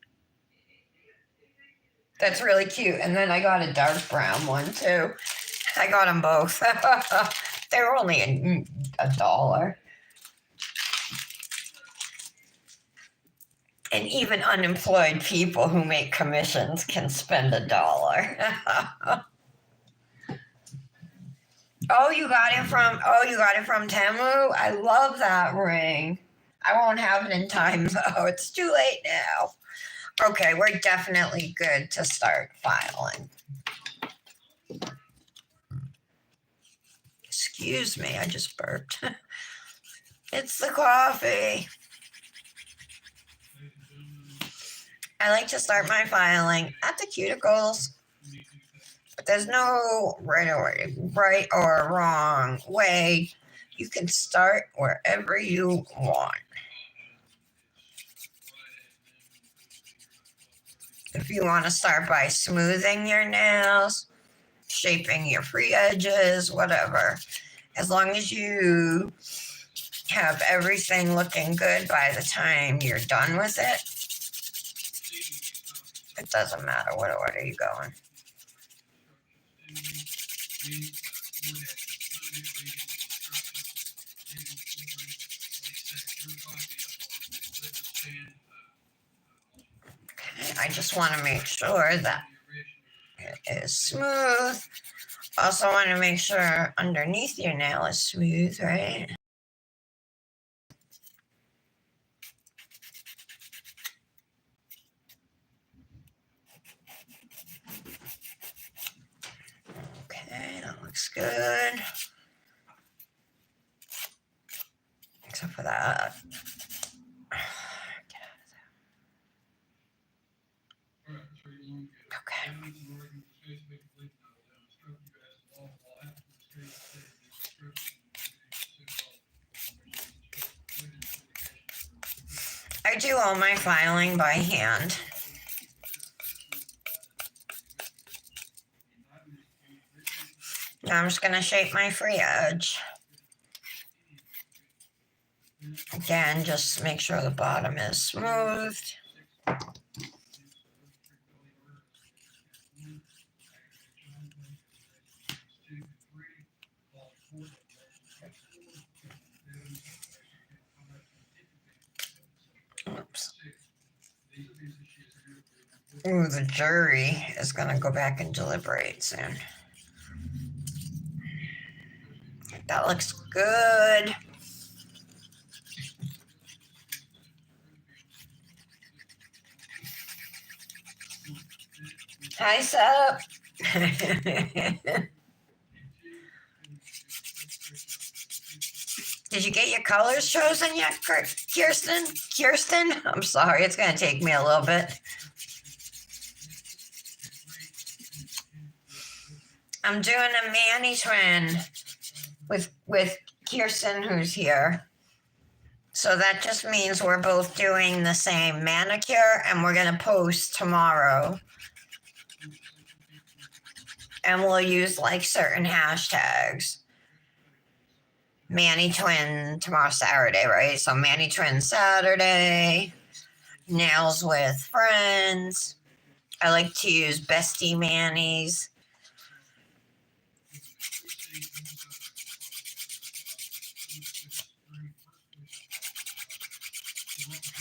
That's really cute. And then I got a dark brown one too. I got them both. They were only $1. And even unemployed people who make commissions can spend $1. You got it from Temu? I love that ring. I won't have it in time though. It's too late now. Okay, we're definitely good to start filing. Excuse me, I just burped. It's the coffee. I like to start my filing at the cuticles, but there's no right or wrong way. You can start wherever you want. If you want to start by smoothing your nails, shaping your free edges, whatever, as long as you have everything looking good by the time you're done with it, it doesn't matter what order you go in. Okay, I just want to make sure that it is smooth. Also want to make sure underneath your nail is smooth, right? Okay, that looks good. Except for that. Okay. I do all my filing by hand. Now I'm just going to shape my free edge. Again, just make sure the bottom is smooth. Oops. Ooh, the jury is going to go back and deliberate soon. That looks good. Hi, Sup. Did you get your colors chosen yet, Kirsten? Kirsten? I'm sorry, it's going to take me a little bit. I'm doing a manitwin with Kirsten, who's here. So that just means we're both doing the same manicure, and we're going to post tomorrow. And we'll use like certain hashtags. Manitwin tomorrow, Saturday, right? So Manitwin Saturday, nails with friends. I like to use bestie manis.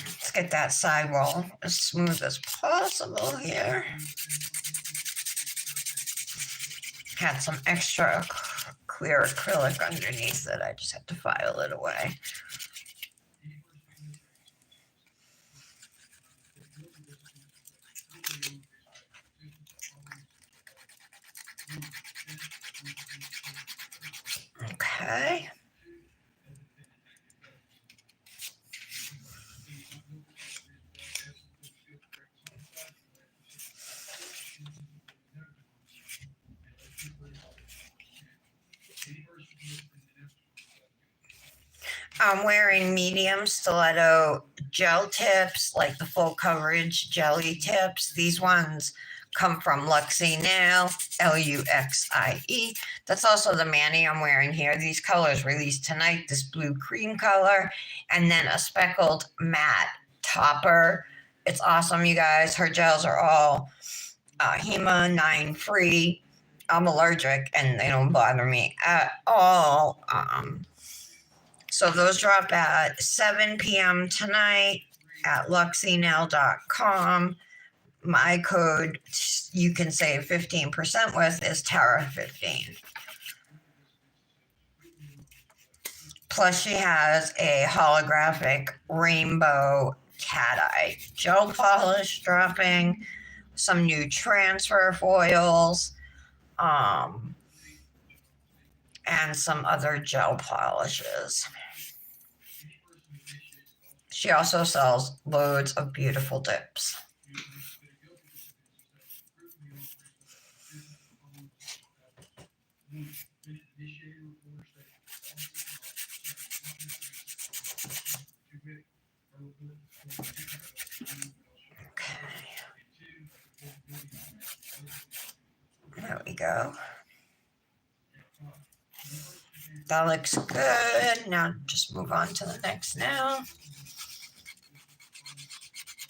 Let's get that sidewall as smooth as possible here. Had some extra clear acrylic underneath it. I just had to file it away. Okay. I'm wearing medium stiletto gel tips, like the full coverage jelly tips. These ones come from Luxie Nail, Luxie. That's also the mani I'm wearing here. These colors released tonight, this blue cream color, and then a speckled matte topper. It's awesome, you guys. Her gels are all HEMA 9 free. I'm allergic and they don't bother me at all. So those drop at 7 p.m. tonight at luxienail.com. My code you can save 15% with is Tara15. Plus, she has a holographic rainbow cat eye gel polish dropping, some new transfer foils, and some other gel polishes. She also sells loads of beautiful dips. There we go. That looks good. Now just move on to the next now.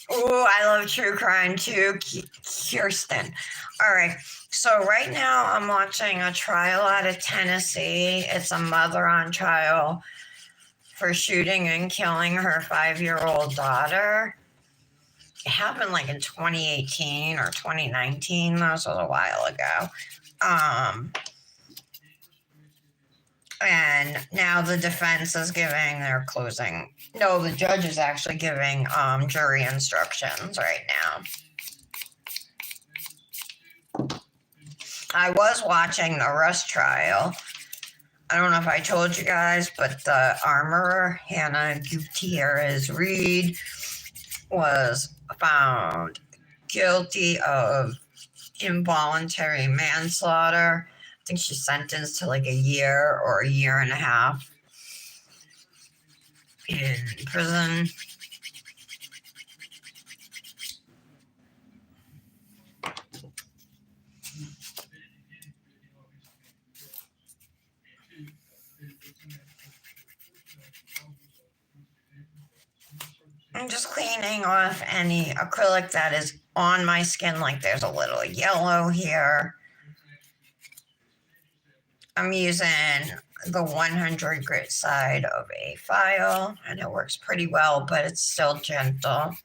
Oh, I love true crime too, Kirsten. All right. So right now I'm watching a trial out of Tennessee. It's a mother on trial for shooting and killing her 5-year-old daughter. It happened like in 2018 or 2019. That was a while ago. And now the defense is giving their closing. No, the judge is actually giving jury instructions right now. I was watching the Rush trial. I don't know if I told you guys, but the armorer, Hannah Gutierrez Reed, was found guilty of involuntary manslaughter. I think she's sentenced to like a year or a year and a half in prison. I'm just cleaning off any acrylic that is on my skin, like there's a little yellow here. I'm using the 100 grit side of a file, and it works pretty well, but it's still gentle.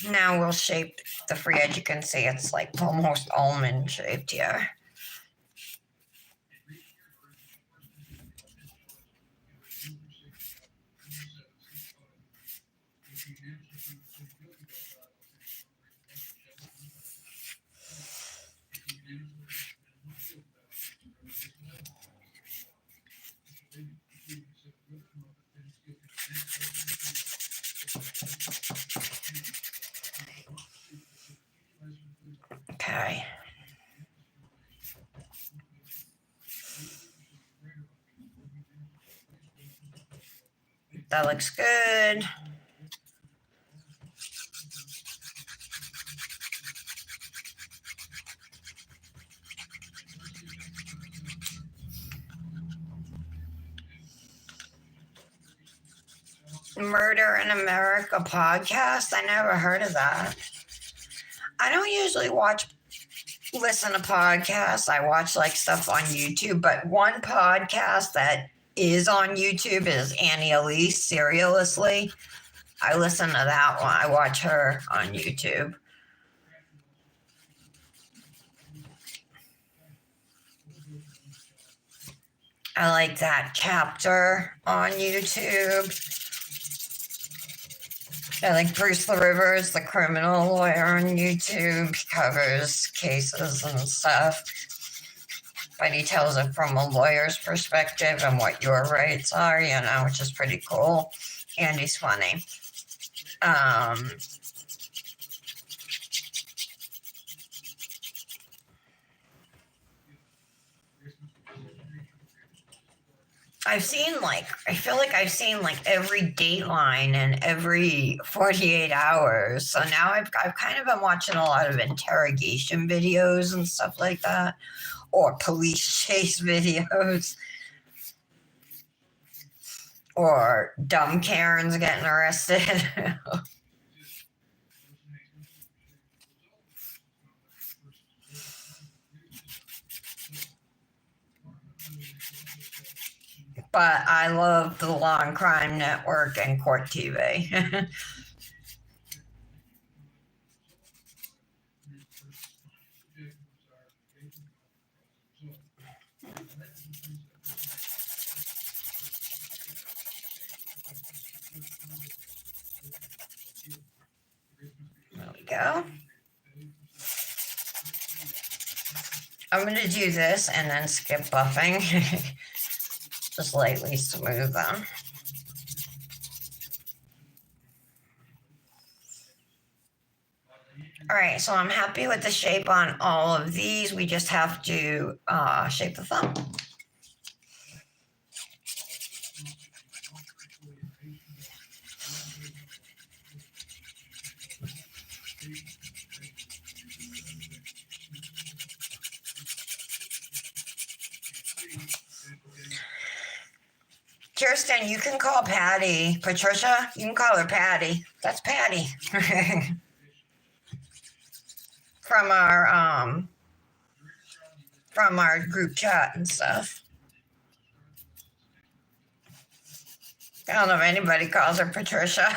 Now we'll shape the free edge. You can see it's like almost almond shaped here. Okay. That looks good. Murder in America podcast. I never heard of that. I don't usually listen to podcasts. I watch like stuff on YouTube, but one podcast that is on YouTube is Annie Elise, Serialously. I listen to that one. I watch her on YouTube. I like that chapter on YouTube. I like Bruce Rivers, the criminal lawyer on YouTube. He covers cases and stuff, but he tells it from a lawyer's perspective and what your rights are, which is pretty cool. And he's funny. I feel like I've seen like every Dateline and every 48 hours. So now I've kind of been watching a lot of interrogation videos and stuff like that, or police chase videos, or dumb Karens getting arrested. But I love the Law and Crime Network and Court TV. There we go. I'm going to do this and then skip buffing. Just lightly smooth them. All right, so I'm happy with the shape on all of these. We just have to shape the thumb. Kirsten, you can call Patty. Patricia, you can call her Patty. That's Patty. From our group chat and stuff. I don't know if anybody calls her Patricia.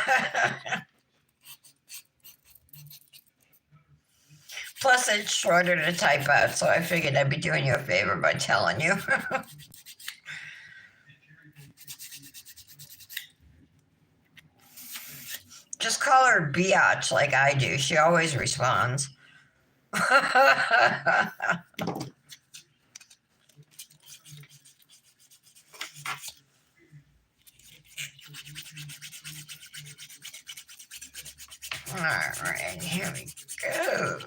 Plus, it's shorter to type out, so I figured I'd be doing you a favor by telling you. Just call her Biatch like I do. She always responds. All right, here we go.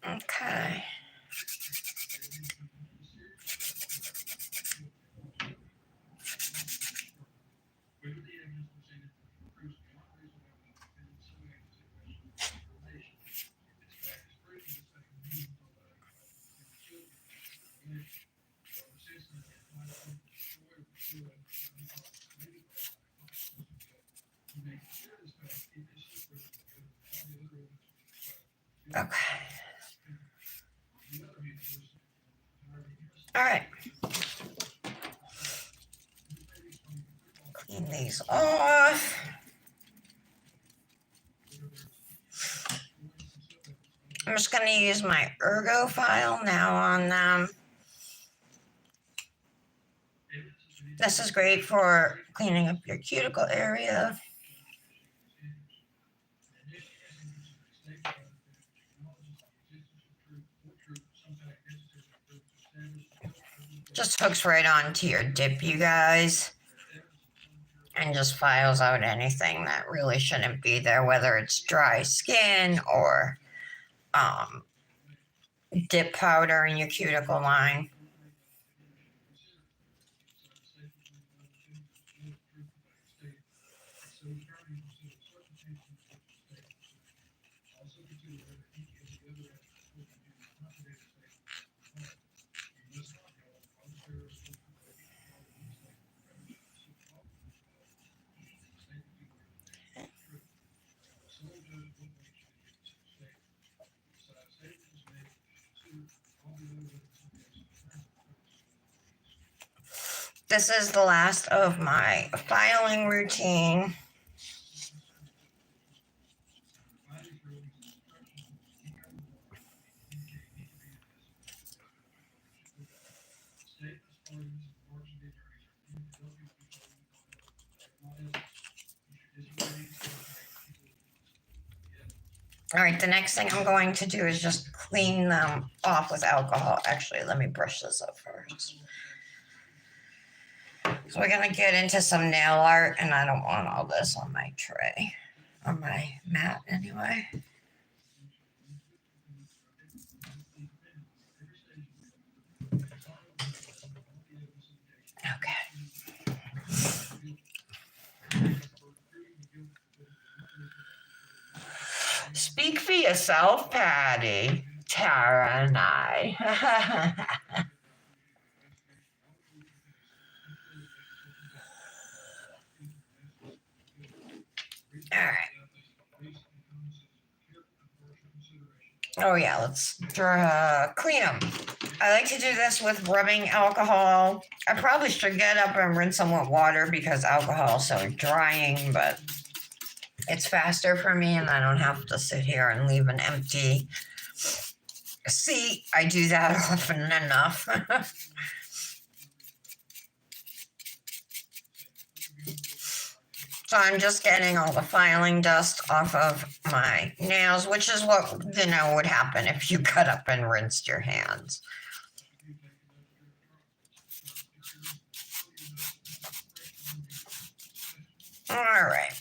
Okay. Okay. All right. Clean these off. I'm just going to use my Ergo file now on them. This is great for cleaning up your cuticle area. Just hooks right onto your dip, you guys. And just files out anything that really shouldn't be there, whether it's dry skin or dip powder in your cuticle line. This is the last of my filing routine. All right, the next thing I'm going to do is just clean them off with alcohol. Actually, let me brush this up first. So we're going to get into some nail art, and I don't want all this on my tray, on my mat anyway. Okay. Speak for yourself, Patty, Tara, and I. All right. Oh yeah, let's clean them. I like to do this with rubbing alcohol. I probably should get up and rinse them with water because alcohol is so drying, but it's faster for me and I don't have to sit here and leave an empty seat. I do that often enough. So I'm just getting all the filing dust off of my nails, which is what, would happen if you got up and rinsed your hands. All right.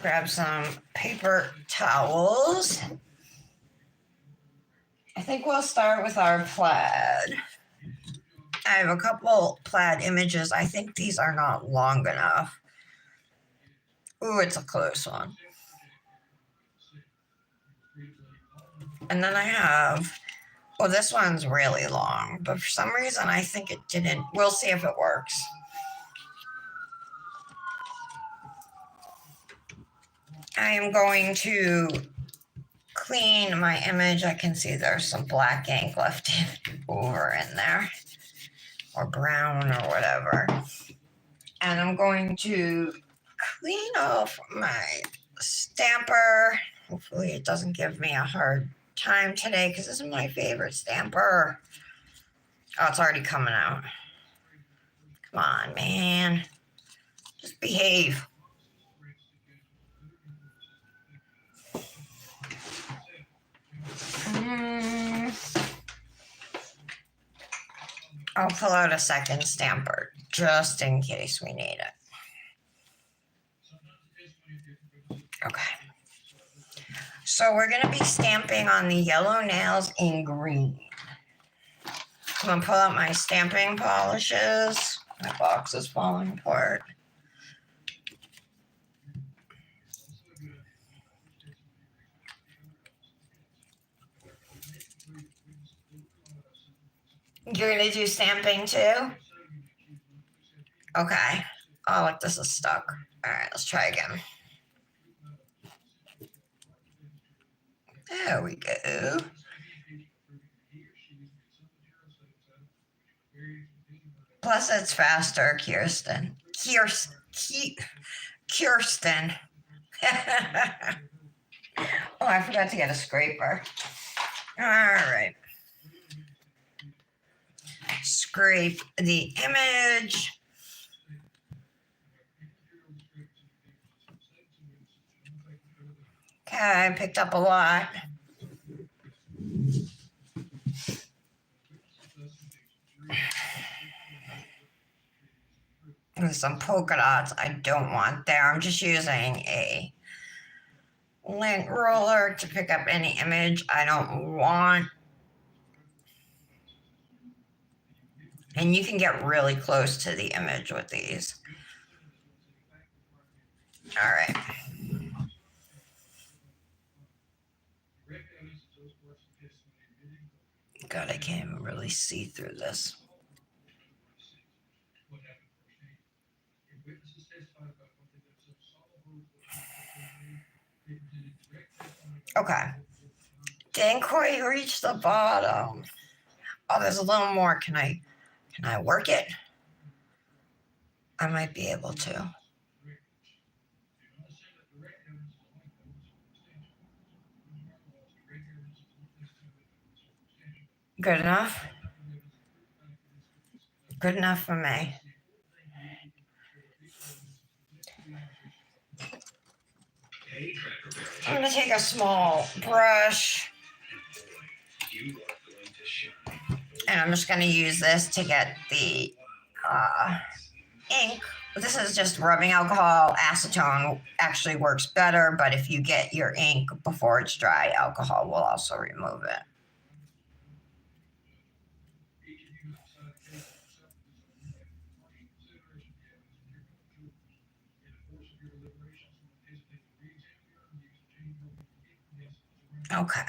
Grab some paper towels. I think we'll start with our plaid. I have a couple plaid images. I think these are not long enough. Ooh, it's a close one. And then I have, this one's really long, but for some reason I think it didn't. We'll see if it works. I am going to clean my image. I can see there's some black ink left over in there, or brown or whatever. And I'm going to clean off my stamper. Hopefully it doesn't give me a hard time today because this is my favorite stamper. Oh, it's already coming out. Come on, man. Just behave. I'll pull out a second stamper just in case we need it. Okay. So we're going to be stamping on the yellow nails in green. I'm going to pull out my stamping polishes. My box is falling apart. You're going to do stamping too? Okay. Oh, look, this is stuck. All right, let's try again. There we go. Plus, it's faster, Kirsten. Kirsten. Oh, I forgot to get a scraper. All right. Scrape the image. Okay, I picked up a lot. With some polka dots I don't want there. I'm just using a lint roller to pick up any image I don't want. And you can get really close to the image with these. All right. God, I can't even really see through this. Okay. Didn't quite reach the bottom. Oh, there's a little more. Can I work it? I might be able to. Good enough? Good enough for me. I'm going to take a small brush. And I'm just going to use this to get the ink. This is just rubbing alcohol. Acetone actually works better, but if you get your ink before it's dry, alcohol will also remove it. Okay.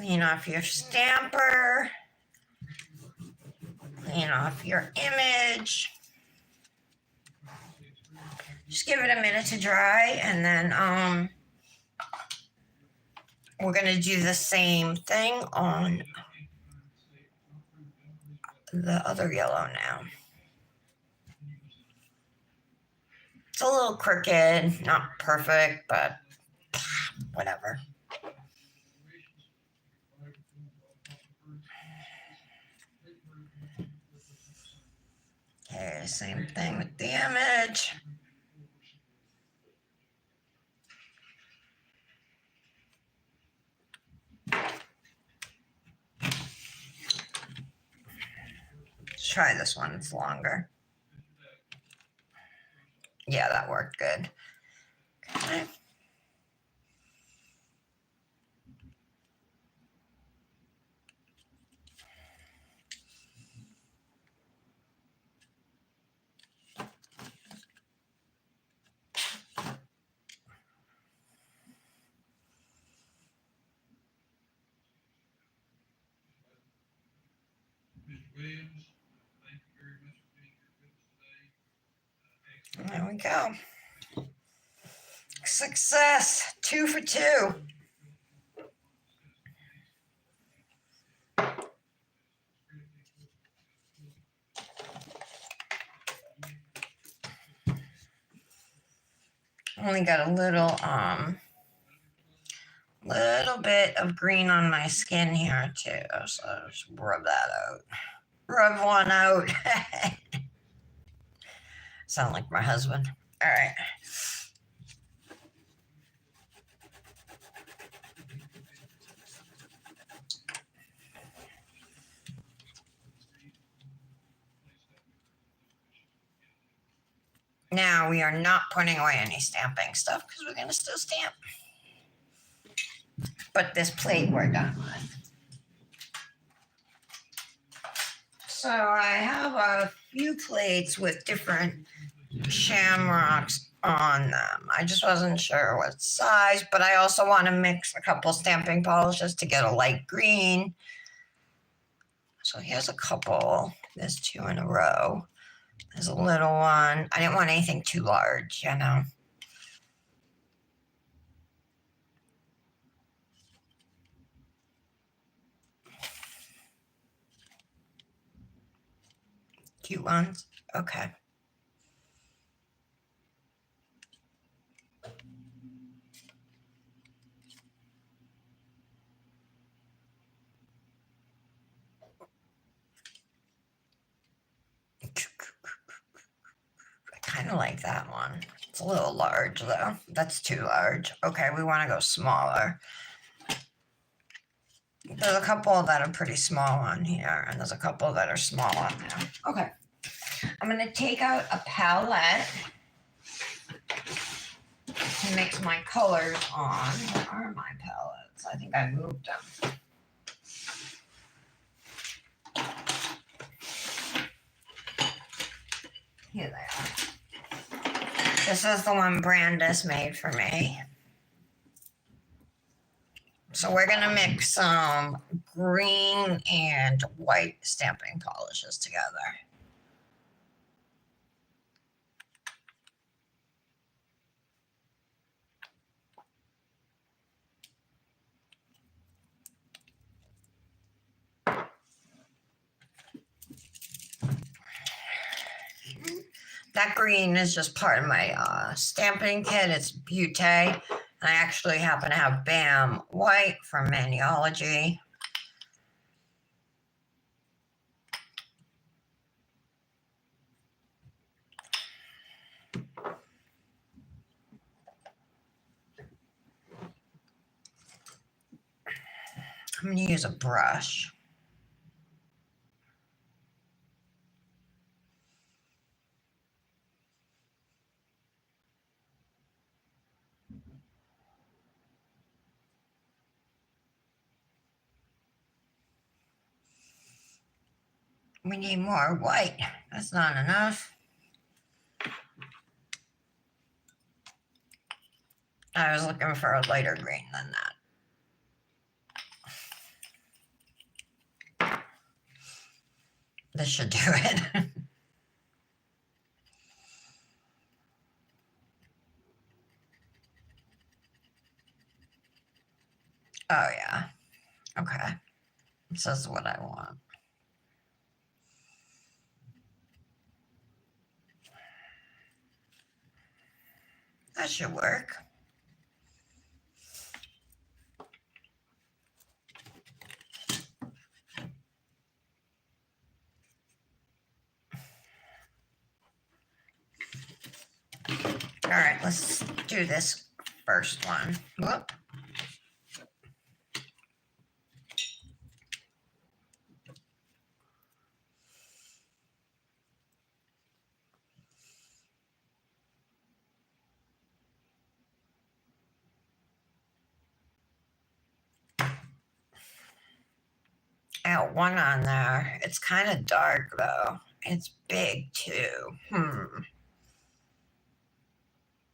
Clean off your stamper. Clean off your image. Just give it a minute to dry, and then we're gonna do the same thing on the other yellow now. It's a little crooked, not perfect, but whatever. Okay, same thing with the image. Let's try this one, it's longer. Yeah, that worked good. Okay. Williams, thank you very much for being here with us today. There we go. Success. 2 for 2. Only got a little bit of green on my skin here too. So just rub that out. Rub one out. Sound like my husband. All right. Now we are not putting away any stamping stuff because we're going to still stamp. But this plate we're done with. So I have a few plates with different shamrocks on them. I just wasn't sure what size, but I also want to mix a couple stamping polishes to get a light green. So here's a couple. There's 2 in a row. There's a little one. I didn't want anything too large, you know. Cute ones. Okay. I kind of like that one. It's a little large though. That's too large. Okay, we want to go smaller. There's a couple that are pretty small on here, and there's a couple that are small on there. Okay. I'm going to take out a palette to mix my colors on. Where are my palettes? I think I moved them. Here they are. This is the one Brandis made for me. So we're going to mix some green and white stamping polishes together. That green is just part of my stamping kit. It's Butte. I actually happen to have BAM white from Maniology. I'm going to use a brush. We need more white. That's not enough. I was looking for a lighter green than that. This should do it. Oh, yeah. Okay. This is what I want. That should work. All right, let's do this first one. Whoop. Got one on there. It's kind of dark though. It's big too.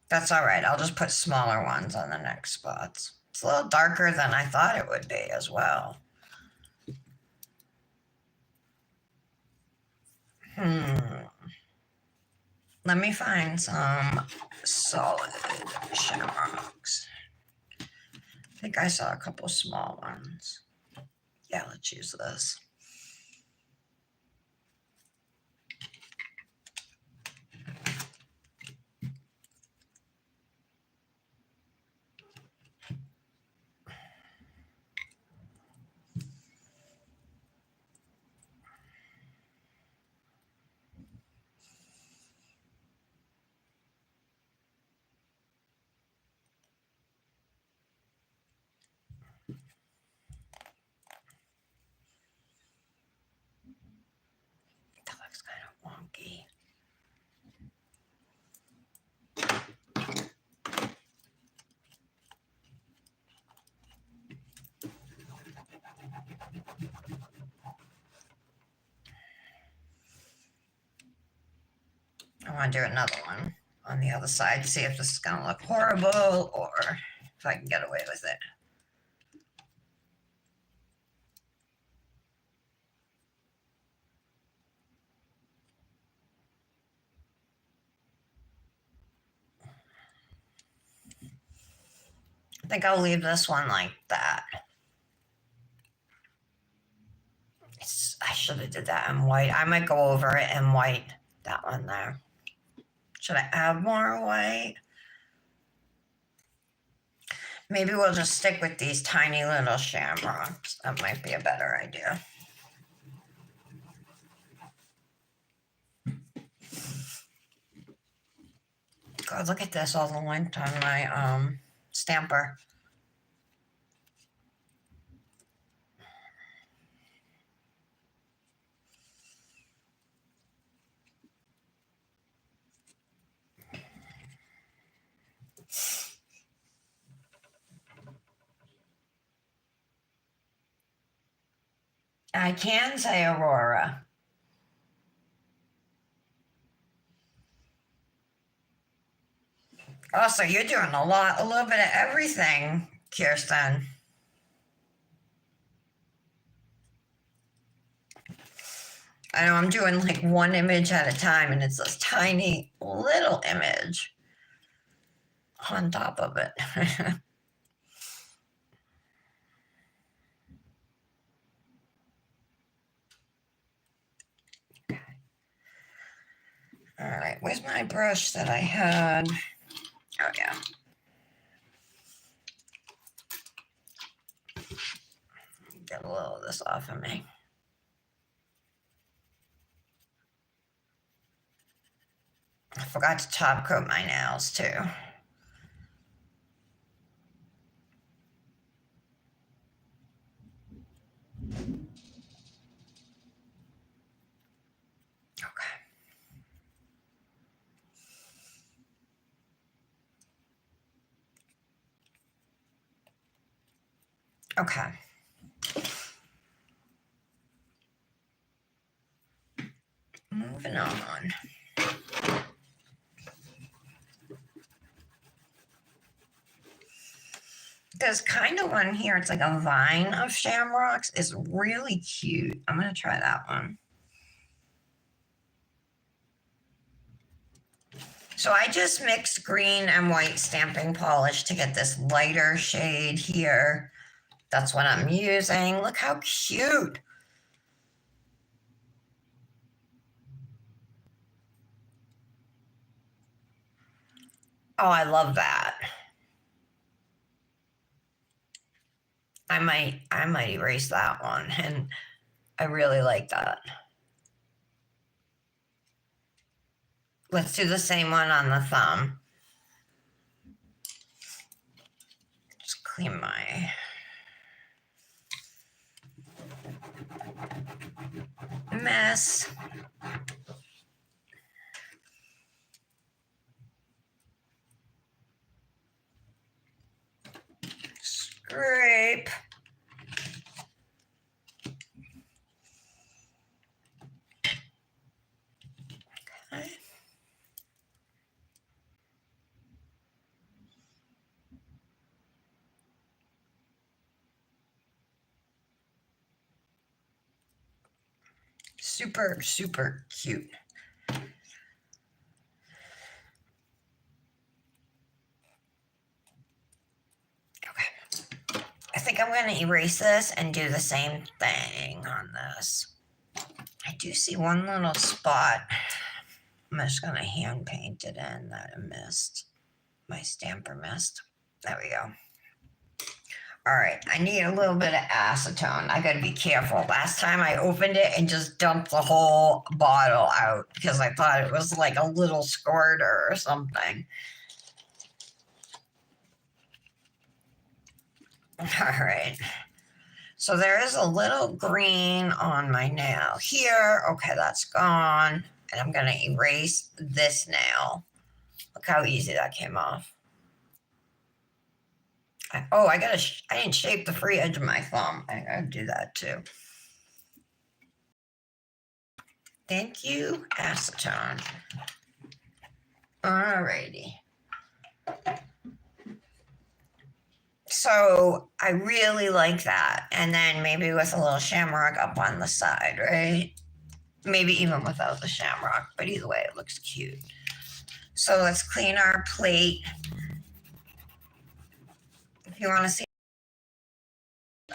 That's all right. I'll just put smaller ones on the next spots. It's a little darker than I thought it would be as well. Let me find some solid shamrocks. I think I saw a couple small ones. Yeah, let's use this. That looks kind of wonky. I want to do another one on the other side to see if this is going to look horrible or if I can get away with it. I think I'll leave this one like that. I should have did that in white. I might go over it in white, that one there. Should I add more white? Maybe we'll just stick with these tiny little shamrocks. That might be a better idea. God, look at this, all the lint on my stamper. I can say Aurora. Also, you're doing a little bit of everything, Kirsten. I know I'm doing like one image at a time, and it's this tiny little image on top of it. All right, where's my brush that I had? Oh, yeah. Get a little of this off of me. I forgot to top coat my nails too. Okay. Moving on. There's kind of one here. It's like a vine of shamrocks. It's really cute. I'm going to try that one. So I just mixed green and white stamping polish to get this lighter shade here. That's what I'm using. Look how cute. Oh, I love that. I might erase that one, and I really like that. Let's do the same one on the thumb. Just clean my mess. Scrape. Okay. Super, super cute. Okay. I think I'm going to erase this and do the same thing on this. I do see one little spot. I'm just going to hand paint it in that I missed. My stamper missed. There we go. All right, I need a little bit of acetone. I got to be careful. Last time I opened it and just dumped the whole bottle out because I thought it was like a little squirter or something. All right. So there is a little green on my nail here. Okay, that's gone. And I'm going to erase this nail. Look how easy that came off. I didn't shape the free edge of my thumb. I gotta do that too. Thank you, acetone. Alrighty. So I really like that. And then maybe with a little shamrock up on the side, right? Maybe even without the shamrock, but either way, it looks cute. So let's clean our plate. If you want to see,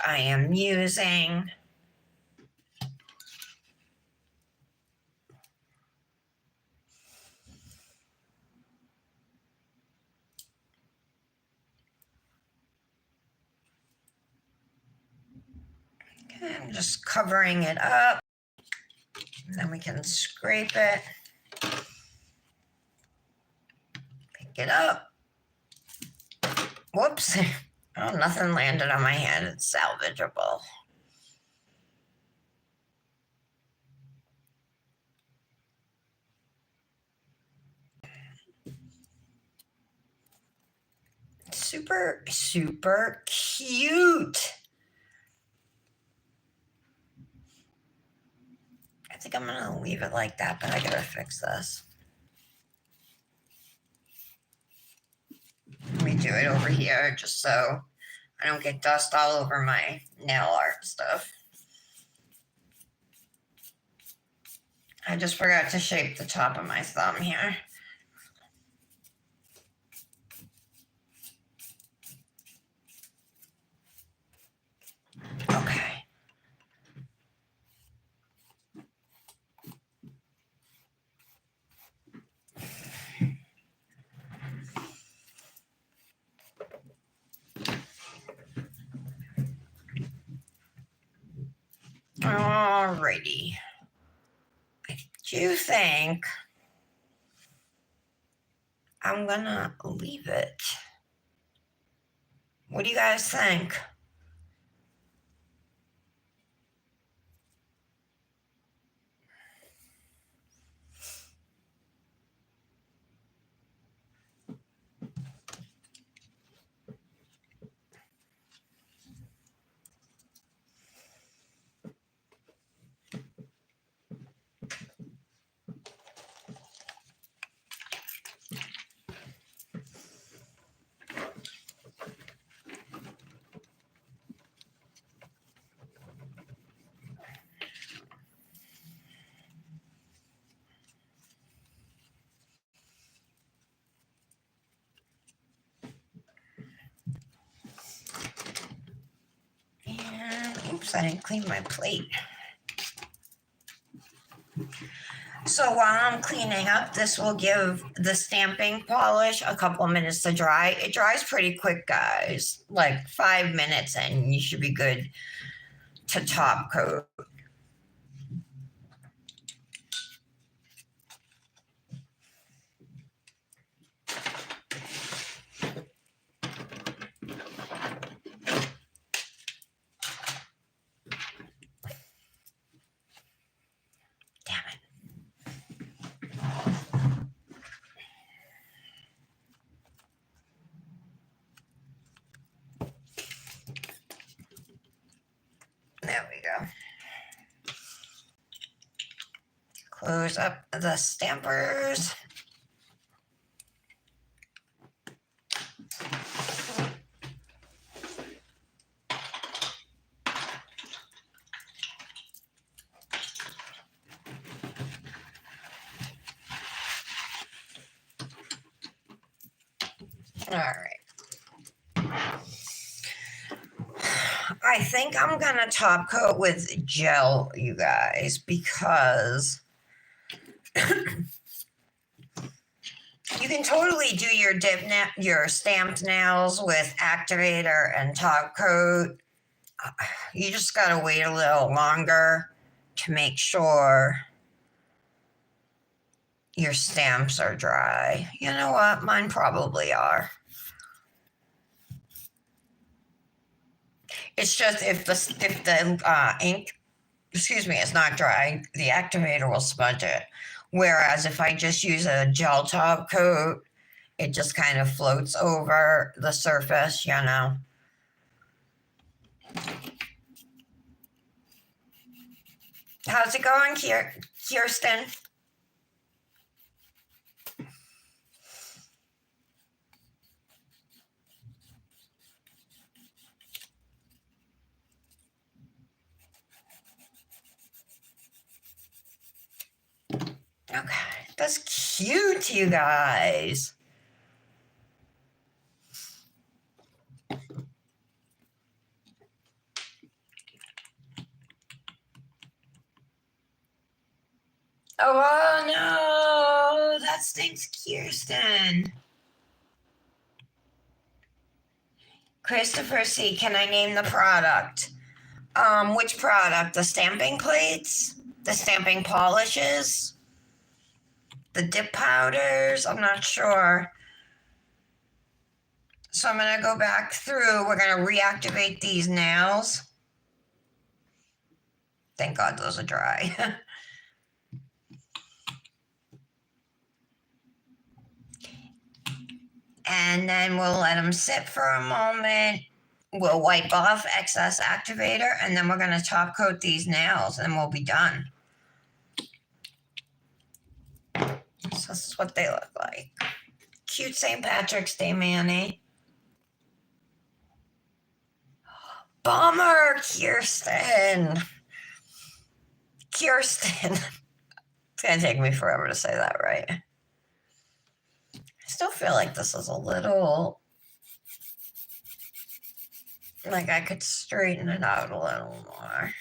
I am using I'm just covering it up. And then we can scrape it. Pick it up. Whoops. Oh, nothing landed on my hand. It's salvageable. Super, super cute. I think I'm going to leave it like that, but I got to fix this. Let me do it over here just so I don't get dust all over my nail art stuff. I just forgot to shape the top of my thumb here. Okay. Alrighty. I do think I'm gonna leave it. What do you guys think? Oops, I didn't clean my plate. So while I'm cleaning up, this will give the stamping polish a couple minutes to dry. It dries pretty quick, guys, like 5 minutes, and you should be good to top coat. Damn it. There we go. Close up the stampers. All right. I think I'm gonna top coat with gel, you guys, because you can totally do your stamped nails with activator and top coat. You just gotta wait a little longer to make sure your stamps are dry. You know what? Mine probably are. It's just if the ink, is not dry, the activator will smudge it. Whereas if I just use a gel top coat, it just kind of floats over the surface, you know. How's it going, Kirsten? Okay, that's cute, you guys. Oh no, that stinks, Kirsten. Christopher C., can I name the product? Which product? The stamping plates? The stamping polishes? The dip powders? I'm not sure. So I'm going to go back through. We're going to reactivate these nails. Thank God those are dry. And then we'll let them sit for a moment. We'll wipe off excess activator, and then we're going to top coat these nails, and we'll be done. So this is what they look like. Cute St. Patrick's Day Manny. Bummer, Kirsten. Kirsten. It's going to take me forever to say that right. I still feel like this is a little, like I could straighten it out a little more.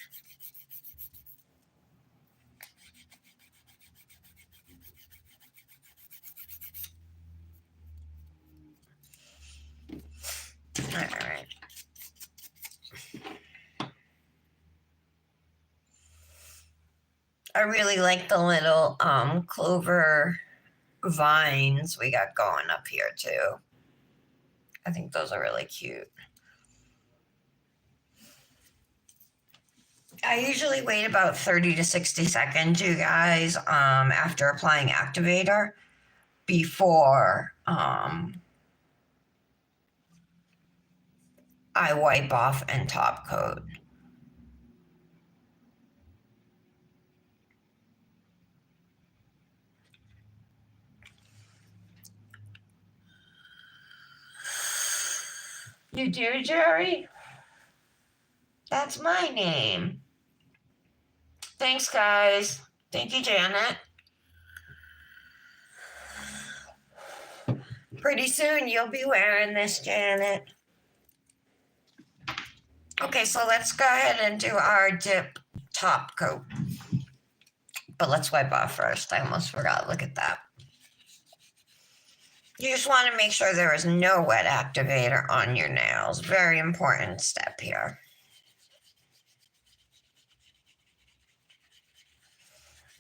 All right. I really like the little clover vines we got going up here too. I think those are really cute. I usually wait about 30 to 60 seconds, you guys, after applying activator before I wipe off and top coat. You do, Jerry? That's my name. Thanks, guys. Thank you, Janet. Pretty soon you'll be wearing this, Janet. Okay, so let's go ahead and do our dip top coat. But let's wipe off first. I almost forgot. Look at that. You just want to make sure there is no wet activator on your nails. Very important step here.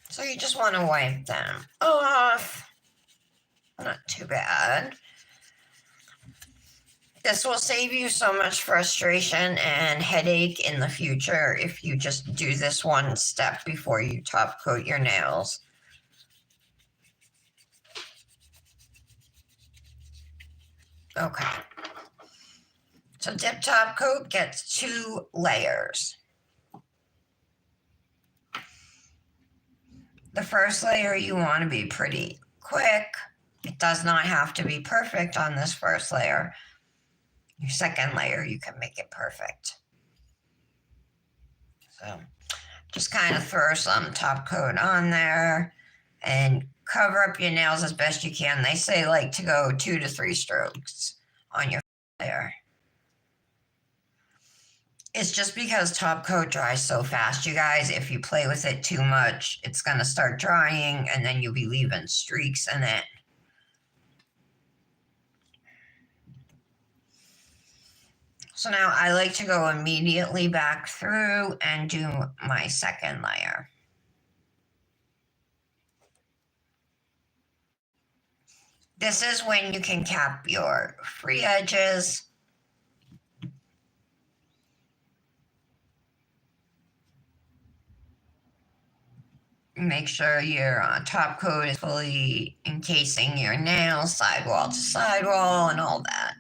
So you just want to wipe them off. Not too bad. This will save you so much frustration and headache in the future if you just do this one step before you top coat your nails. Okay. So dip top coat gets 2 layers. The first layer you want to be pretty quick. It does not have to be perfect on this first layer. Your second layer, you can make it perfect. So just kind of throw some top coat on there and cover up your nails as best you can. They say like to go 2 to 3 strokes on your layer. It's just because top coat dries so fast, you guys. If you play with it too much, it's going to start drying and then you'll be leaving streaks in it. So now I like to go immediately back through and do my second layer. This is when you can cap your free edges. Make sure your top coat is fully encasing your nails, sidewall to sidewall, and all that.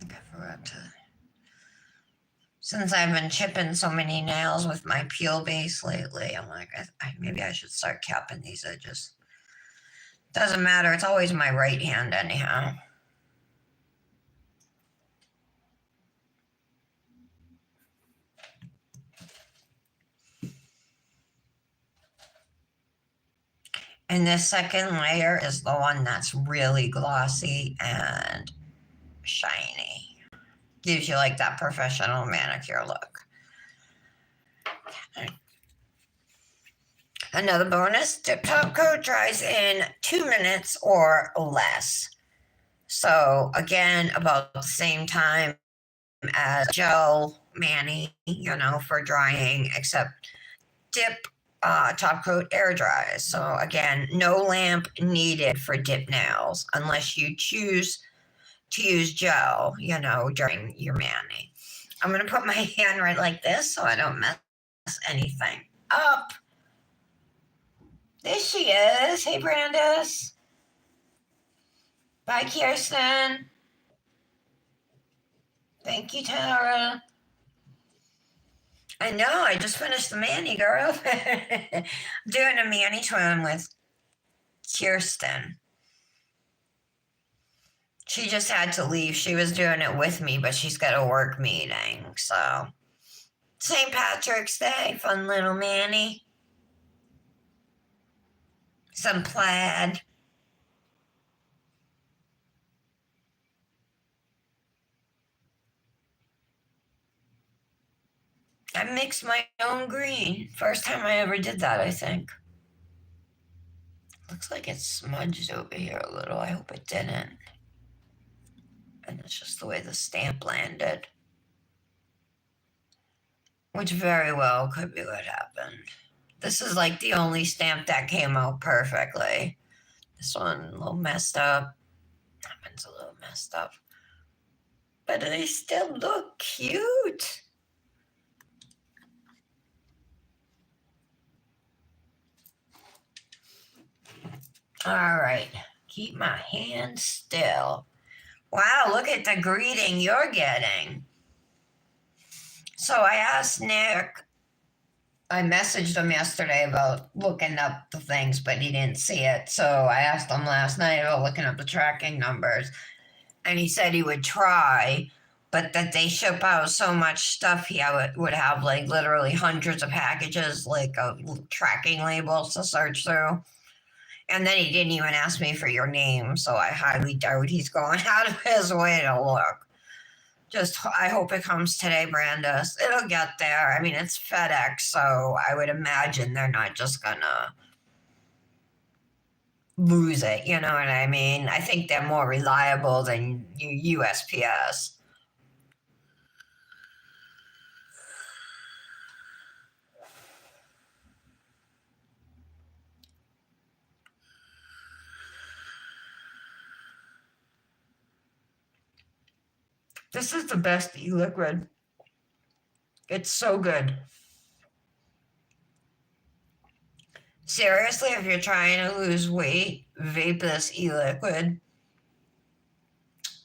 I forgot to. Since I've been chipping so many nails with my peel base lately, I'm like, maybe I should start capping these edges. Doesn't matter. It's always my right hand anyhow. And this second layer is the one that's really glossy and shiny. Gives you like that professional manicure look. Okay. Another bonus, dip top coat dries in 2 minutes or less. So again, about the same time as gel mani, for drying, except dip top coat air dries. So again, no lamp needed for dip nails unless you choose to use gel, during your mani. I'm going to put my hand right like this so I don't mess anything up. There she is. Hey, Brandis. Bye, Kirsten. Thank you, Tara. I know. I just finished the mani, girl. I'm doing a manitwin with Kirsten. She just had to leave. She was doing it with me, but she's got a work meeting. So, St. Patrick's Day, fun little mani. Some plaid. I mixed my own green. First time I ever did that, I think. Looks like it smudged over here a little. I hope it didn't. And it's just the way the stamp landed. Which very well could be what happened. This is like the only stamp that came out perfectly. This one a little messed up. That one's a little messed up. But they still look cute. All right. Keep my hand still. Wow, look at the greeting you're getting. So I asked Nick, I messaged him yesterday about looking up the things, but he didn't see it. So I asked him last night about looking up the tracking numbers. And he said he would try, but that they ship out so much stuff, he would have like literally hundreds of packages, like of tracking labels to search through. And then he didn't even ask me for your name, so I highly doubt he's going out of his way to look. Just, I hope it comes today, Brandis. It'll get there. I mean, it's FedEx, so I would imagine they're not just gonna lose it. You know what I mean? I think they're more reliable than USPS. This is the best e-liquid. It's so good. Seriously, if you're trying to lose weight, vape this e-liquid.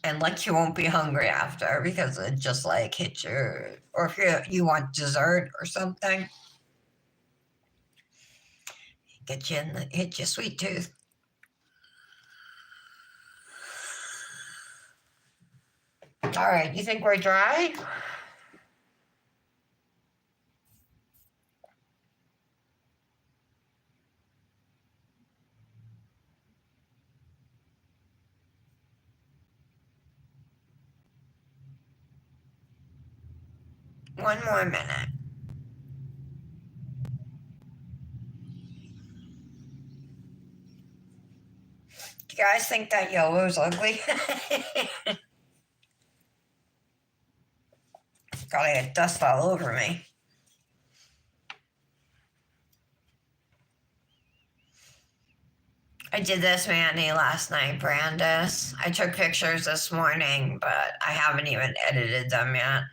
And like you won't be hungry after because it just like hit your, or if you want dessert or something, get you in the, hit your sweet tooth. All right, you think we're dry? One more minute. Do you guys think that yellow's ugly? Gotta get dust all over me. I did this mani last night, Brandis. I took pictures this morning, but I haven't even edited them yet.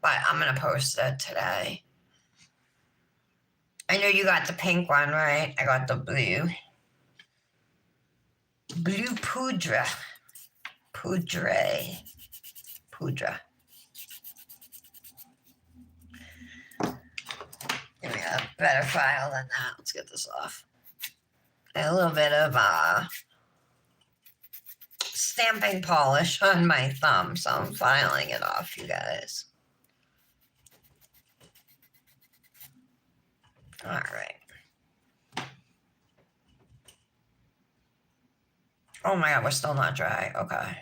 But I'm gonna post it today. I know you got the pink one, right? I got the blue. Blue poudre. Poudre. Poudre. Give me a better file than that. Let's get this off. A little bit of stamping polish on my thumb, so I'm filing it off, you guys. All right. Oh my God, we're still not dry. Okay.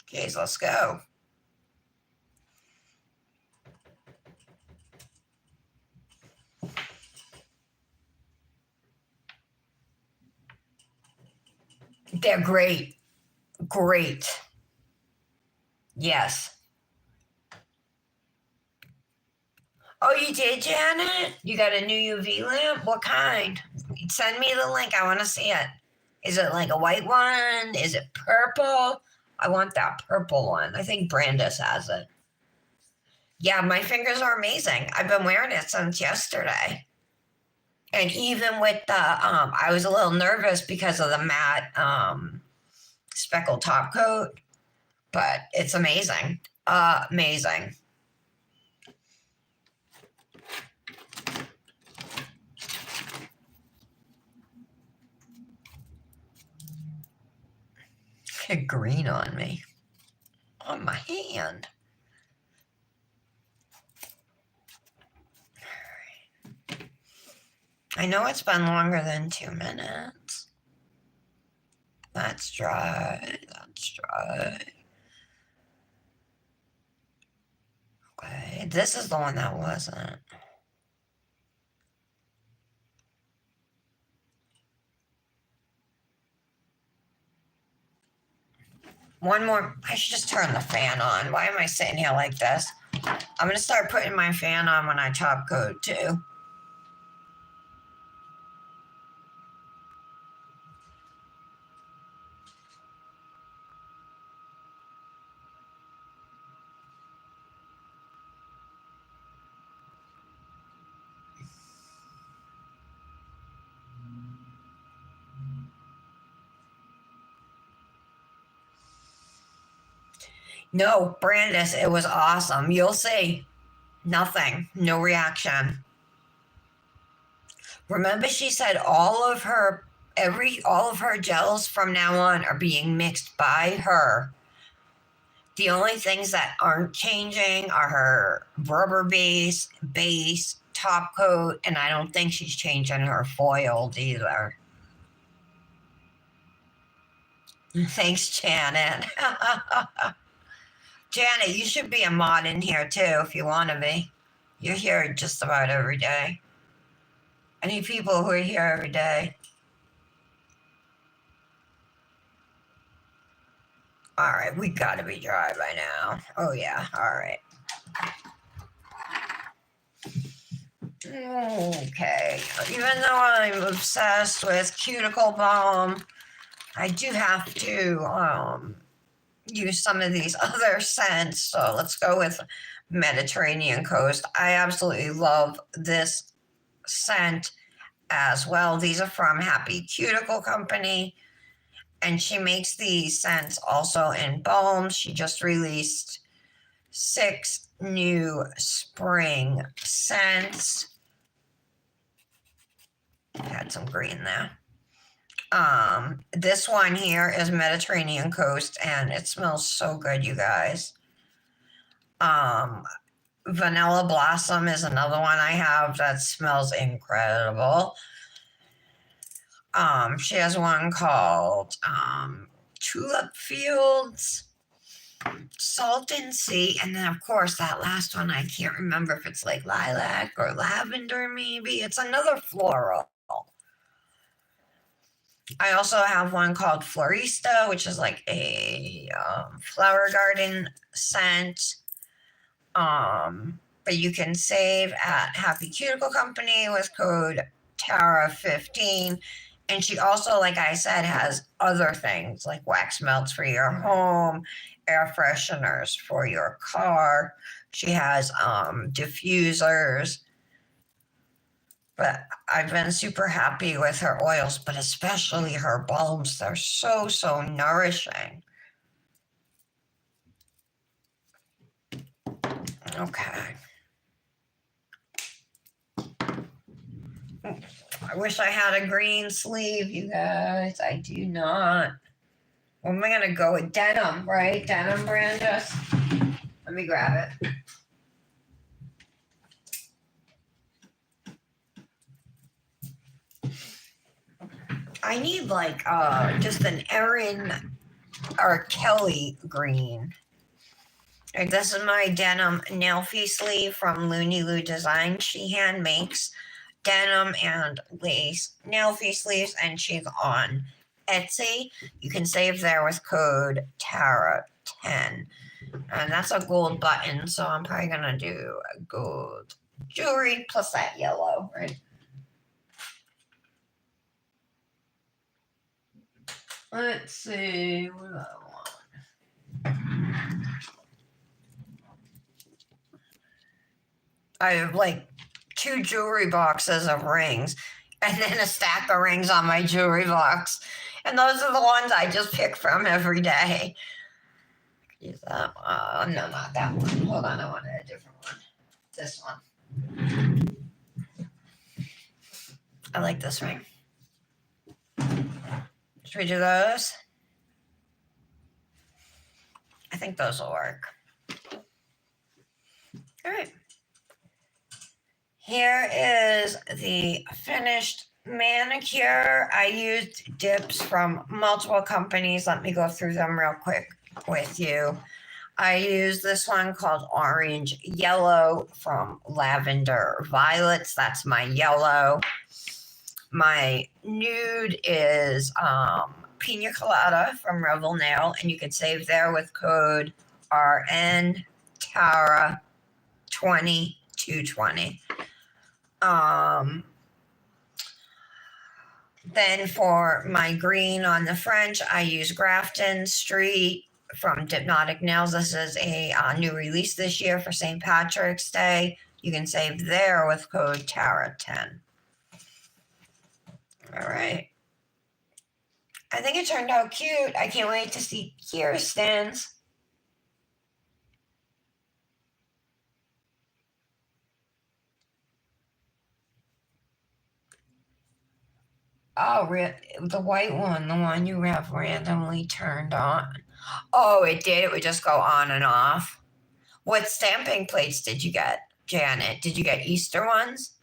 Okay, so let's go. They're great. Great. Yes. Oh, you did, Janet? You got a new UV lamp? What kind? Send me the link. I want to see it. Is it like a white one? Is it purple? I want that purple one. I think Brandis has it. Yeah, my fingers are amazing. I've been wearing it since yesterday. And even with the, I was a little nervous because of the matte speckled top coat, but it's amazing. Amazing. Get green on me. On my hand. I know it's been longer than 2 minutes. That's dry. That's dry. Okay, this is the one that wasn't. One more. I should just turn the fan on. Why am I sitting here like this? I'm going to start putting my fan on when I top coat too. No, Brandis, it was awesome. You'll see. Nothing. No reaction. Remember she said all of her gels from now on are being mixed by her. The only things that aren't changing are her rubber base, top coat, and I don't think she's changing her foiled either. Thanks, Janet. Janet, you should be a mod in here too if you want to be. You're here just about every day. Any people who are here every day. All right, we gotta be dry by now. Oh yeah, all right. Okay, even though I'm obsessed with cuticle balm, I do have to use some of these other scents. So let's go with Mediterranean Coast. I absolutely love this scent as well. These are from Happy Cuticle Company, and she makes these scents also in balms. She just released 6 new spring scents. Had some green there. This one here is Mediterranean Coast, and it smells so good, you guys. Vanilla Blossom is another one I have that smells incredible. She has one called Tulip Fields, Salt and Sea, and then of course that last one I can't remember if it's like lilac or lavender, maybe. It's another floral. I also have one called Florista, which is like a flower garden scent. But you can save at Happy Cuticle Company with code Tara15. And she also, like I said, has other things like wax melts for your home, air fresheners for your car. She has diffusers. But I've been super happy with her oils, but especially her balms. They're so, so nourishing. Okay. I wish I had a green sleeve, you guys. I do not. What am I going to go with? Denim, right? Denim, Brandis? Let me grab it. I need like just an Erin or Kelly green. And this is my denim nail-fee sleeve from Looney Lou Design. She hand makes denim and lace nail-fee sleeves, and she's on Etsy. You can save there with code Tara10. And that's a gold button, so I'm probably going to do a gold jewelry plus that yellow, right? Let's see, what do I want? I have like 2 jewelry boxes of rings and then a stack of rings on my jewelry box. And those are the ones I just pick from every day. Use that one. No, not that one. Hold on, I wanted a different one. This one. I like this ring. Should we do those? I think those will work. All right. Here is the finished manicure. I used dips from multiple companies. Let me go through them real quick with you. I used this one called Orange Yellow from Lavender Violets. That's my yellow. My nude is Pina Colada from Revel Nail, and you can save there with code RN Tara 2220. Then for my green on the French, I use Grafton Street from Dipnotic Nails. This is a new release this year for St. Patrick's Day. You can save there with code Tara10. All right. I think it turned out cute. I can't wait to see Kirsten's. Oh, the white one, the one you have randomly turned on. Oh, it did. It would just go on and off. What stamping plates did you get, Janet? Did you get Easter ones?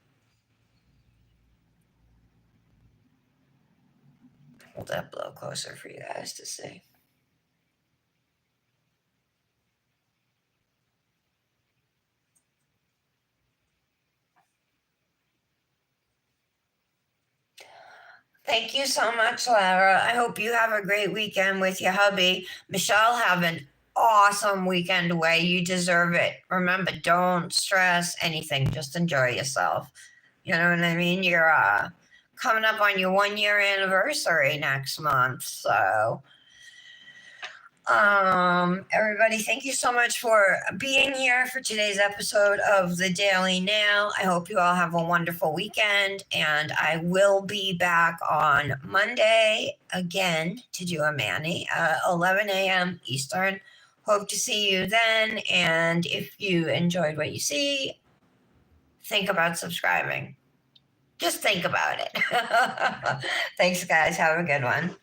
Hold that a little closer for you guys to see. Thank you so much, Lara. I hope you have a great weekend with your hubby. Michelle, have an awesome weekend away. You deserve it. Remember, don't stress anything. Just enjoy yourself. You know what I mean? You're coming up on your 1 year anniversary next month. So everybody, thank you so much for being here for today's episode of the Daily Nail. I hope you all have a wonderful weekend, and I will be back on Monday again to do a mani, 11 a.m. Eastern. Hope to see you then, and if you enjoyed what you see, think about subscribing. Just think about it. Thanks, guys. Have a good one.